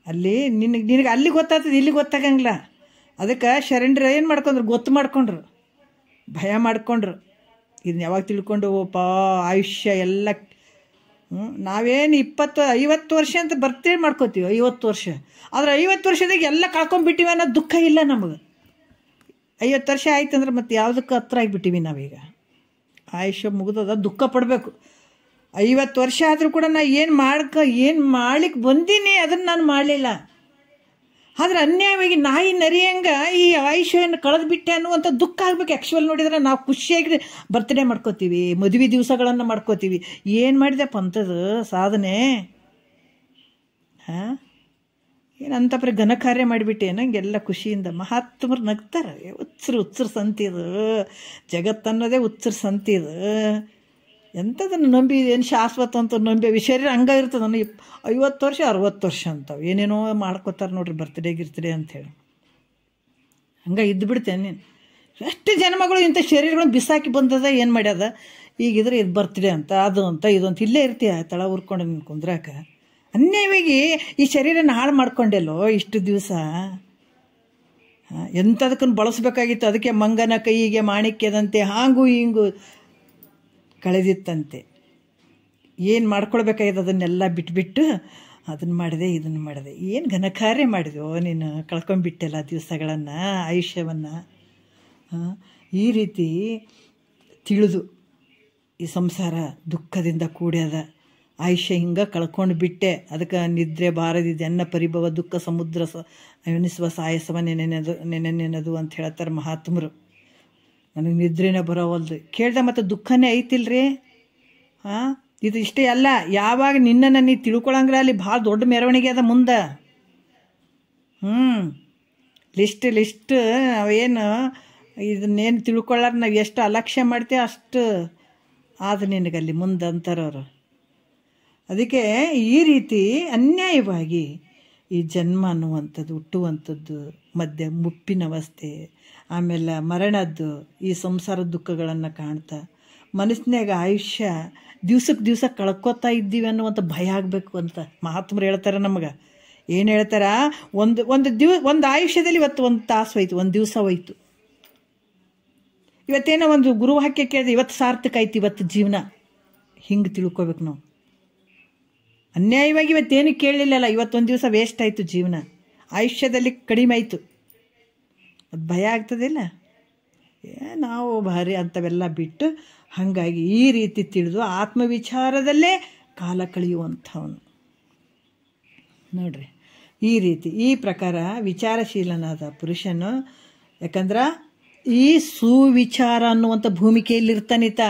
ಅಲ್ಲಿ ನಿನಗೆ ಅಲ್ಲಿ ಗೊತ್ತಾಗ್ತದೆ, ಇಲ್ಲಿ ಗೊತ್ತಾಗಂಗಿಲ್ಲ. ಅದಕ್ಕೆ ಶರಣರು ಏನು ಮಾಡ್ಕೊಂಡ್ರು, ಮಾಡ್ಕೊಂಡ್ರು, ಭಯ ಮಾಡ್ಕೊಂಡ್ರು. ಇದನ್ನ ಯಾವಾಗ ತಿಳ್ಕೊಂಡು ಆಯುಷ್ಯ ಎಲ್ಲ ನಾವೇನು 20-50 ವರ್ಷ ಅಂತ ಬರ್ತೇವೆ ಮಾಡ್ಕೋತೀವಿ, 50 ವರ್ಷ. ಆದರೆ 50 ವರ್ಷದಾಗ ಎಲ್ಲ ಕಳ್ಕೊಂಡ್ಬಿಟ್ಟಿವಿ ಅನ್ನೋ ದುಃಖ ಇಲ್ಲ ನಮಗೆ. 50 ವರ್ಷ ಆಯ್ತು ಅಂದ್ರೆ ಮತ್ತೆ ಯಾವುದಕ್ಕೆ ಹತ್ರ ಆಗಿಬಿಟ್ಟಿವಿ ನಾವೀಗ. ಆಯುಷ್ಯ ಮುಗಿದದ, ದುಃಖ ಪಡಬೇಕು. 50 ವರ್ಷ ಆದರೂ ಕೂಡ ನಾನು ಏನು ಮಾಡ್ಲಿಕ್ಕೆ ಬಂದೀನಿ ಅದನ್ನು ನಾನು ಮಾಡಲಿಲ್ಲ. ಆದರೆ ಅನ್ಯಾಯವಾಗಿ ನಾಯಿ ನರಿಯಂಗೆ ಈ ಆಯುಷ್ಯವನ್ನು ಕಳೆದು ಬಿಟ್ಟೆ ಅನ್ನುವಂಥ ದುಃಖ ಆಗ್ಬೇಕು. ಆ್ಯಕ್ಚುವಲ್ ನೋಡಿದ್ರೆ ನಾವು ಖುಷಿಯಾಗಿ ಬರ್ತ್ಡೇ ಮಾಡ್ಕೋತೀವಿ, ಮದುವೆ ದಿವಸಗಳನ್ನು ಮಾಡ್ಕೋತೀವಿ. ಏನು ಮಾಡಿದೆಪ್ಪ ಅಂಥದ್ದು ಸಾಧನೆ? ಏನಂತ ಬರೀ ಘನ ಕಾರ್ಯ ಮಾಡಿಬಿಟ್ಟೆ ನಂಗೆಲ್ಲ ಖುಷಿಯಿಂದ. ಮಹಾತ್ಮರು ನಗ್ತಾರೆ. ಹುಚ್ಚರು ಸಂತಿದು ಜಗತ್ತನ್ನೋದೇ ಹುಚ್ಚರು ಸಂತಿದು. ಎಂಥದನ್ನು ನಂಬಿ ಏನು ಶಾಶ್ವತ ಅಂತ ನಂಬಿ ಶರೀರ ಹಂಗೆ ಇರ್ತದೆ. ನನಗೆ 50 ವರ್ಷ 60 ವರ್ಷ ಅಂತವೆ ಏನೇನೋ ಮಾಡ್ಕೋತಾರೆ ನೋಡ್ರಿ, ಗಿರ್ತಡೆ ಅಂಥೇಳಿ. ಹಂಗೆ ಇದ್ದು ಬಿಡ್ತೇನೆ ನೀನು. ಎಷ್ಟು ಜನ್ಮಗಳು ಇಂಥ ಶರೀರಗಳನ್ನ ಬಿಸಾಕಿ ಬಂದದ, ಏನು ಮಾಡ್ಯದ. ಈಗಿದ್ರೆ ಇದು ಬರ್ತ್ಡೇ ಅಂತ, ಅದು ಅಂತ, ಇದು ಅಂತ ಇಲ್ಲೇ ಇರ್ತೀಯ ತಳ ಉರ್ಕೊಂಡು ನಿನ್ನ ಕುಂದ್ರಾಕ. ಅನ್ಯಾಯವಾಗಿ ಈ ಶರೀರನ ಹಾಳು ಮಾಡ್ಕೊಂಡೆಲ್ಲೋ ಇಷ್ಟು ದಿವಸ. ಎಂಥದಕ್ಕನ್ನು ಬಳಸಬೇಕಾಗಿತ್ತು. ಅದಕ್ಕೆ ಮಂಗನ ಕೈಯಿಗೆ ಮಾಣಿಕ್ಯದಂತೆ ಹಾಂಗೂ ಹಿಂಗೂ ಕಳೆದಿತ್ತಂತೆ. ಏನು ಮಾಡ್ಕೊಳ್ಬೇಕಾಗಿದೆ ಅದನ್ನೆಲ್ಲ ಬಿಟ್ಬಿಟ್ಟು ಅದನ್ನು ಮಾಡಿದೆ ಇದನ್ನು ಮಾಡಿದೆ. ಏನು ಘನಕಾರ್ಯ ಮಾಡಿದೆವೋ ನೀನು, ಕಳ್ಕೊಂಡ್ಬಿಟ್ಟೆಲ್ಲ ದಿವಸಗಳನ್ನು, ಆಯುಷ್ಯವನ್ನು. ಈ ರೀತಿ ತಿಳಿದು ಈ ಸಂಸಾರ ದುಃಖದಿಂದ ಕೂಡ್ಯದ, ಆಯುಷ್ಯ ಹಿಂಗೆ ಕಳ್ಕೊಂಡು ಬಿಟ್ಟೆ. ಅದಕ್ಕೆ ನಿದ್ರೆ ಬಾರದಿದೆ ಅನ್ನ ಪರಿಭವ ದುಃಖ ಸಮುದ್ರ ಎನಿಸುವ ಸಾಯಸವ ನೆನೆನೆನದು ಅಂತ ಹೇಳ್ತಾರೆ ಮಹಾತ್ಮರು. ನನಗೆ ನಿದ್ರೆನೇ ಬರೋವಲ್ದು. ಕೇಳ್ದೆ ಮತ್ತು ದುಃಖನೇ ಐತಿಲ್ರಿ. ಇದು ಇಷ್ಟೇ ಅಲ್ಲ, ಯಾವಾಗ ನಿನ್ನನ್ನು ನೀ ತಿಳ್ಕೊಳಂಗ್ರೆ ಅಲ್ಲಿ ಭಾಳ ದೊಡ್ಡ ಮೆರವಣಿಗೆ ಅದ ಮುಂದೆ. ಲಿಸ್ಟ್ ಅವೇನು ಇದನ್ನೇನು ತಿಳ್ಕೊಳ್ಳಾರ ನಾವು ಎಷ್ಟು ಅಲಕ್ಷ್ಯ ಮಾಡ್ತೀವಿ ಅಷ್ಟು ಆದ ನಿನಗಲ್ಲಿ ಮುಂದೆ ಅಂತಾರವರು. ಅದಕ್ಕೆ ಈ ರೀತಿ ಅನ್ಯಾಯವಾಗಿ ಈ ಜನ್ಮ ಅನ್ನುವಂಥದ್ದು ಹುಟ್ಟುವಂಥದ್ದು, ಮಧ್ಯೆ ಮುಪ್ಪಿನ ಅವಸ್ಥೆ, ಆಮೇಲೆ ಮರಣದ್ದು, ಈ ಸಂಸಾರದ ದುಃಖಗಳನ್ನು ಕಾಣ್ತಾ ಮನಸ್ಸಿನಾಗ ಆಯುಷ್ಯ ದಿವ್ಸಕ್ಕೆ ದಿವಸ ಕಳ್ಕೊತಾ ಇದ್ದೀವಿ ಅನ್ನುವಂಥ ಭಯ ಆಗಬೇಕು ಅಂತ ಮಹಾತ್ಮರು ಹೇಳ್ತಾರೆ ನಮಗೆ. ಏನು ಹೇಳ್ತಾರ, ಒಂದು ಆಯುಷ್ಯದಲ್ಲಿ ಇವತ್ತು ಒಂದು ತಾಸು ಹೋಯ್ತು, ಒಂದು ದಿವಸ ಹೋಯ್ತು. ಇವತ್ತೇನೋ ಒಂದು ಗುರುವಾಕ್ಯ ಕೇಳಿದೆ, ಇವತ್ತು ಸಾರ್ಥಕ ಆಯ್ತು ಇವತ್ತು ಜೀವನ. ಹಿಂಗೆ ತಿಳ್ಕೊಬೇಕು ನಾವು. ಅನ್ಯಾಯವಾಗಿ ಇವತ್ತೇನು ಕೇಳಲಿಲ್ಲಲ್ಲ, ಇವತ್ತೊಂದು ದಿವಸ ವೇಸ್ಟ್ ಆಯಿತು, ಜೀವನ ಆಯುಷ್ಯದಲ್ಲಿ ಕಡಿಮೆ ಆಯಿತು. ಅದು ಭಯ ಆಗ್ತದಿಲ್ಲ. ನಾವು ಭಾರಿ ಅಂಥವೆಲ್ಲ ಬಿಟ್ಟು ಹಾಗಾಗಿ ಈ ರೀತಿ ತಿಳಿದು ಆತ್ಮವಿಚಾರದಲ್ಲೇ ಕಾಲ ಕಳೆಯುವಂಥವನು ನೋಡ್ರಿ. ಈ ರೀತಿ ಈ ಪ್ರಕಾರ ವಿಚಾರಶೀಲನಾದ ಪುರುಷನು, ಯಾಕಂದ್ರೆ ಈ ಸುವಿಚಾರ ಅನ್ನುವಂಥ ಭೂಮಿಕೆಯಲ್ಲಿರ್ತಾನಿತ.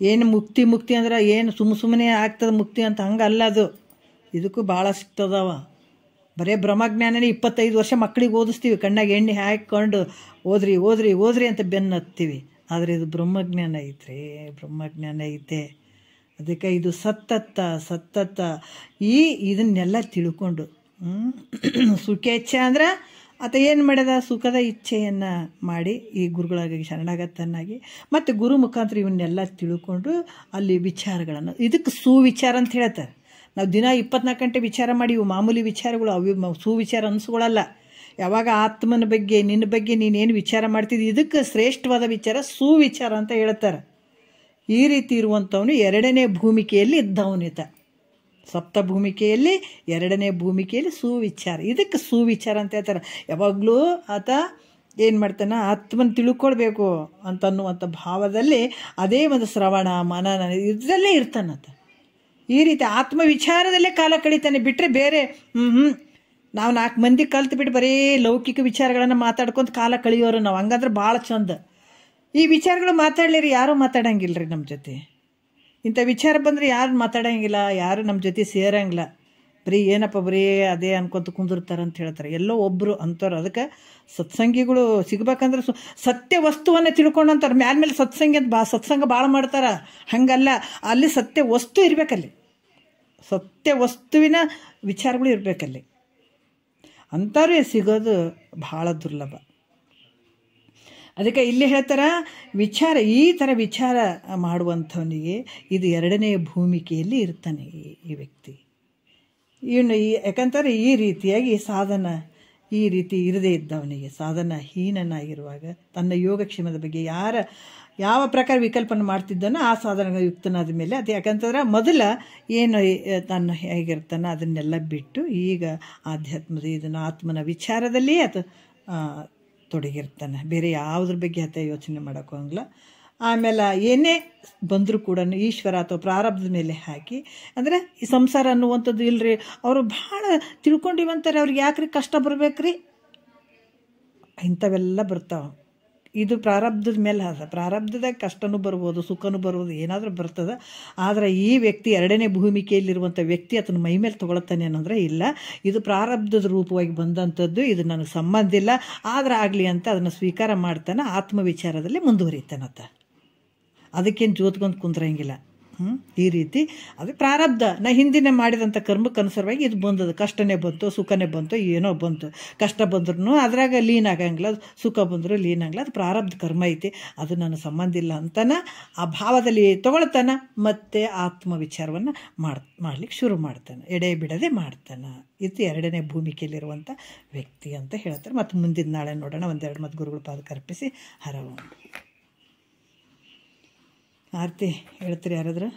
ಏನು ಮುಕ್ತಿ ಅಂದ್ರೆ ಏನು ಸುಮ್ಮನೆ ಆಗ್ತದೆ ಮುಕ್ತಿ ಅಂತ ಹಂಗಲ್ಲ ಅದು. ಇದಕ್ಕೂ ಭಾಳಷ್ಟು ಅದಾವ. ಬರೀ ಬ್ರಹ್ಮಜ್ಞಾನನೇ 25 ವರ್ಷ ಮಕ್ಕಳಿಗೆ ಓದಿಸ್ತೀವಿ, ಕಣ್ಣಾಗ ಎಣ್ಣೆ ಹಾಕಿಕೊಂಡು ಓದ್ರಿ ಅಂತ ಬೆನ್ನು ಹತ್ತೀವಿ. ಆದರೆ ಇದು ಬ್ರಹ್ಮಜ್ಞಾನ ಐತ್ರಿ, ಬ್ರಹ್ಮಜ್ಞಾನ ಐತೆ. ಅದಕ್ಕೆ ಇದು ಸತ್ತತ್ತ ಇದನ್ನೆಲ್ಲ ತಿಳ್ಕೊಂಡು ಸುಖೇಚ್ಛೆ ಅಂದ್ರೆ ಆತ ಏನು ಮಾಡ್ಯದ, ಸುಖದ ಇಚ್ಛೆಯನ್ನು ಮಾಡಿ ಈ ಗುರುಗಳಾಗಿ ಶರಣಾಗತನಾಗಿ ಮತ್ತು ಗುರು ಮುಖಾಂತರ ಇವನ್ನೆಲ್ಲ ತಿಳ್ಕೊಂಡು ಅಲ್ಲಿ ವಿಚಾರಗಳನ್ನು, ಇದಕ್ಕೆ ಸುವಿಚಾರ ಅಂತ ಹೇಳ್ತಾರೆ. ನಾವು ದಿನ 24 ಗಂಟೆ ವಿಚಾರ ಮಾಡಿ ಇವು ಮಾಮೂಲಿ ವಿಚಾರಗಳು, ಅವು ಸುವಿಚಾರ ಅನಿಸ್ಕೊಳ್ಳಲ್ಲ. ಯಾವಾಗ ಆತ್ಮನ ಬಗ್ಗೆ ನಿನ್ನ ಬಗ್ಗೆ ನೀನೇನು ವಿಚಾರ ಮಾಡ್ತಿದ್ದಿ, ಇದಕ್ಕೆ ಶ್ರೇಷ್ಠವಾದ ವಿಚಾರ ಸುವಿಚಾರ ಅಂತ ಹೇಳ್ತಾರೆ. ಈ ರೀತಿ ಇರುವಂಥವನು 2ನೇ ಭೂಮಿಕೆಯಲ್ಲಿ ಇದ್ದವನಿತ. ಸಪ್ತ ಭೂಮಿಕೆಯಲ್ಲಿ 2ನೇ ಭೂಮಿಕೆಯಲ್ಲಿ ಸುವಿಚಾರ, ಇದಕ್ಕೆ ಸುವಿಚಾರ ಅಂತ ಹೇಳ್ತಾರೆ. ಯಾವಾಗಲೂ ಆತ ಏನು ಮಾಡ್ತಾನೆ, ಆತ್ಮನ ತಿಳ್ಕೊಳ್ಬೇಕು ಅಂತನ್ನುವಂಥ ಭಾವದಲ್ಲಿ ಅದೇ ಒಂದು ಶ್ರವಣ ಮನನ ಇದರಲ್ಲೇ ಇರ್ತಾನಂತ. ಈ ರೀತಿ ಆತ್ಮವಿಚಾರದಲ್ಲೇ ಕಾಲ ಕಳೀತಾನೆ. ಬಿಟ್ಟರೆ ಬೇರೆ ನಾವು 4 ಮಂದಿ ಕಲ್ತು ಬಿಟ್ಟು ಬರೀ ಲೌಕಿಕ ವಿಚಾರಗಳನ್ನು ಮಾತಾಡ್ಕೊಂತ ಕಾಲ ಕಳೆಯೋರು ನಾವು. ಹಂಗಂದ್ರೆ ಭಾಳ ಚಂದ. ಈ ವಿಚಾರಗಳು ಮಾತಾಡ್ಲಿರಿ ಯಾರೂ ಮಾತಾಡಂಗಿಲ್ಲ ರೀ ನಮ್ಮ ಜೊತೆ. ಇಂಥ ವಿಚಾರ ಬಂದರೆ ಯಾರು ಮಾತಾಡೋಂಗಿಲ್ಲ, ಯಾರು ನಮ್ಮ ಜೊತೆ ಸೇರಂಗಿಲ್ಲ. ಬರೀ ಏನಪ್ಪ ಬರೀ ಅದೇ ಅನ್ಕೊಂತ ಕುಂದಿರ್ತಾರೆ ಅಂತ ಹೇಳ್ತಾರೆ. ಎಲ್ಲೋ ಒಬ್ಬರು ಅಂಥವ್ರು. ಅದಕ್ಕೆ ಸತ್ಸಂಗಿಗಳು ಸಿಗ್ಬೇಕಂದ್ರೆ ಸತ್ಯ ವಸ್ತುವನ್ನು ತಿಳ್ಕೊಂಡಂತಾರೆ. ಮೇಲೆ ಸತ್ಸಂಗಿ ಅಂತ ಸತ್ಸಂಗ ಭಾಳ ಮಾಡ್ತಾರೆ. ಹಾಗಲ್ಲ, ಅಲ್ಲಿ ಸತ್ಯ ವಸ್ತು ಇರಬೇಕಲ್ಲಿ, ಸತ್ಯ ವಸ್ತುವಿನ ವಿಚಾರಗಳು ಇರಬೇಕಲ್ಲಿ. ಅಂಥವ್ರೇ ಸಿಗೋದು ಭಾಳ ದುರ್ಲಭ. ಅದಕ್ಕೆ ಇಲ್ಲಿ ಹೇಳ್ತಾರೆ, ಈ ಥರ ವಿಚಾರ ಮಾಡುವಂಥವನಿಗೆ ಇದು 2ನೇ ಭೂಮಿಕೆಯಲ್ಲಿ ಇರ್ತಾನೆ ಈ ವ್ಯಕ್ತಿ. ಇವನು ಯಾಕಂತಾರೆ ಈ ರೀತಿಯಾಗಿ ಸಾಧನ ಈ ರೀತಿ ಇರದೇ ಇದ್ದವನಿಗೆ, ಸಾಧನಹೀನನಾಗಿರುವಾಗ ತನ್ನ ಯೋಗಕ್ಷೇಮದ ಬಗ್ಗೆ ಯಾವ ಪ್ರಕಾರ ವಿಕಲ್ಪನೆ ಮಾಡ್ತಿದ್ದಾನೋ ಆ ಸಾಧನ ಯುಕ್ತನಾದ ಮೇಲೆ ಅದು, ಯಾಕಂತಂದ್ರೆ ಮೊದಲ ಏನು ತಾನು ಹೇಗಿರ್ತಾನೋ ಅದನ್ನೆಲ್ಲ ಬಿಟ್ಟು ಈಗ ಆಧ್ಯಾತ್ಮದ ಇದನ್ನು ಆತ್ಮನ ವಿಚಾರದಲ್ಲಿ ಆತ ತೊಡಗಿರ್ತಾನೆ. ಬೇರೆ ಯಾವುದ್ರ ಬಗ್ಗೆ ಆತ ಯೋಚನೆ ಮಾಡೋಕ್ಕೋಂಗಿಲ್ಲ. ಆಮೇಲೆ ಏನೇ ಬಂದರೂ ಕೂಡ ಈಶ್ವರ ಅಥವಾ ಪ್ರಾರಬ್ಧದ ಮೇಲೆ ಹಾಕಿ, ಅಂದರೆ ಈ ಸಂಸಾರ ಅನ್ನುವಂಥದ್ದು ಇಲ್ಲರಿ, ಅವರು ಭಾಳ ತಿಳ್ಕೊಂಡಿವಂತಾರೆ. ಅವ್ರಿಗೆ ಯಾಕ್ರಿ ಕಷ್ಟ ಬರ್ಬೇಕ್ರಿ, ಇಂಥವೆಲ್ಲ ಬರ್ತಾವೆ. ಇದು ಪ್ರಾರಬ್ಧದ ಮೇಲೆ ಅದ. ಪ್ರಾರಬ್ಧದಾಗ ಕಷ್ಟನೂ ಬರ್ಬೋದು, ಸುಖನೂ ಬರ್ಬೋದು, ಏನಾದರೂ ಬರ್ತದೆ. ಆದರೆ ಈ ವ್ಯಕ್ತಿ 2ನೇ ಭೂಮಿಕೆಯಲ್ಲಿರುವಂಥ ವ್ಯಕ್ತಿ ಅದನ್ನು ಮೈ ಮೇಲೆ ತೊಗೊಳ್ತಾನೆ ಅನ್ನೋದ್ರೆ ಇಲ್ಲ, ಇದು ಪ್ರಾರಬ್ಧದ ರೂಪವಾಗಿ ಬಂದಂಥದ್ದು, ಇದು ನನಗೆ ಸಂಬಂಧ ಇಲ್ಲ, ಆದ್ರೆ ಆಗಲಿ ಅಂತ ಅದನ್ನು ಸ್ವೀಕಾರ ಮಾಡ್ತಾನೆ. ಆತ್ಮವಿಚಾರದಲ್ಲಿ ಮುಂದುವರಿತಾನತ್ತ. ಅದಕ್ಕೇನು ಜೋತ್ಕೊಂಡು ಕುಂದ್ರಂಗಿಲ್ಲ. ಈ ರೀತಿ ಅದು ಪ್ರಾರಬ್ಧ. ನಾ ಹಿಂದಿನ ಮಾಡಿದಂಥ ಕರ್ಮಕ್ಕನುಸಾರವಾಗಿ ಇದು ಬಂದದ. ಕಷ್ಟನೇ ಬಂತು, ಸುಖನೇ ಬಂತು, ಏನೋ ಬಂತು. ಕಷ್ಟ ಬಂದ್ರೂ ಅದ್ರಾಗ ಲೀನ್ ಆಗಂಗಿಲ್ಲ, ಸುಖ ಬಂದರೂ ಲೀನ್ ಆಗಲ್ಲ. ಅದು ಪ್ರಾರಬ್ಧ ಕರ್ಮ ಐತಿ, ಅದು ನನ್ನ ಸಂಬಂಧ ಇಲ್ಲ ಅಂತಾನೆ ಆ ಭಾವದಲ್ಲಿ ತೊಗೊಳ್ತಾನೆ. ಮತ್ತು ಆತ್ಮವಿಚಾರವನ್ನು ಮಾಡ್ಲಿಕ್ಕೆ ಶುರು ಮಾಡ್ತಾನೆ, ಎಡೆ ಬಿಡದೆ ಮಾಡ್ತಾನೆ. ಇದು 2ನೇ ಭೂಮಿಕೆಯಲ್ಲಿರುವಂಥ ವ್ಯಕ್ತಿ ಅಂತ ಹೇಳ್ತಾರೆ. ಮತ್ತು ಮುಂದಿನ ನಾಳೆ ನೋಡೋಣ. 1-2 ಮತ್ತು ಗುರುಗಳ ಪಾದಕ್ಕೆ ಅರ್ಪಿಸಿ ಹರವು. ಆರತಿ ಹೇಳ್ತೀರಿ ಯಾರಾದ್ರು?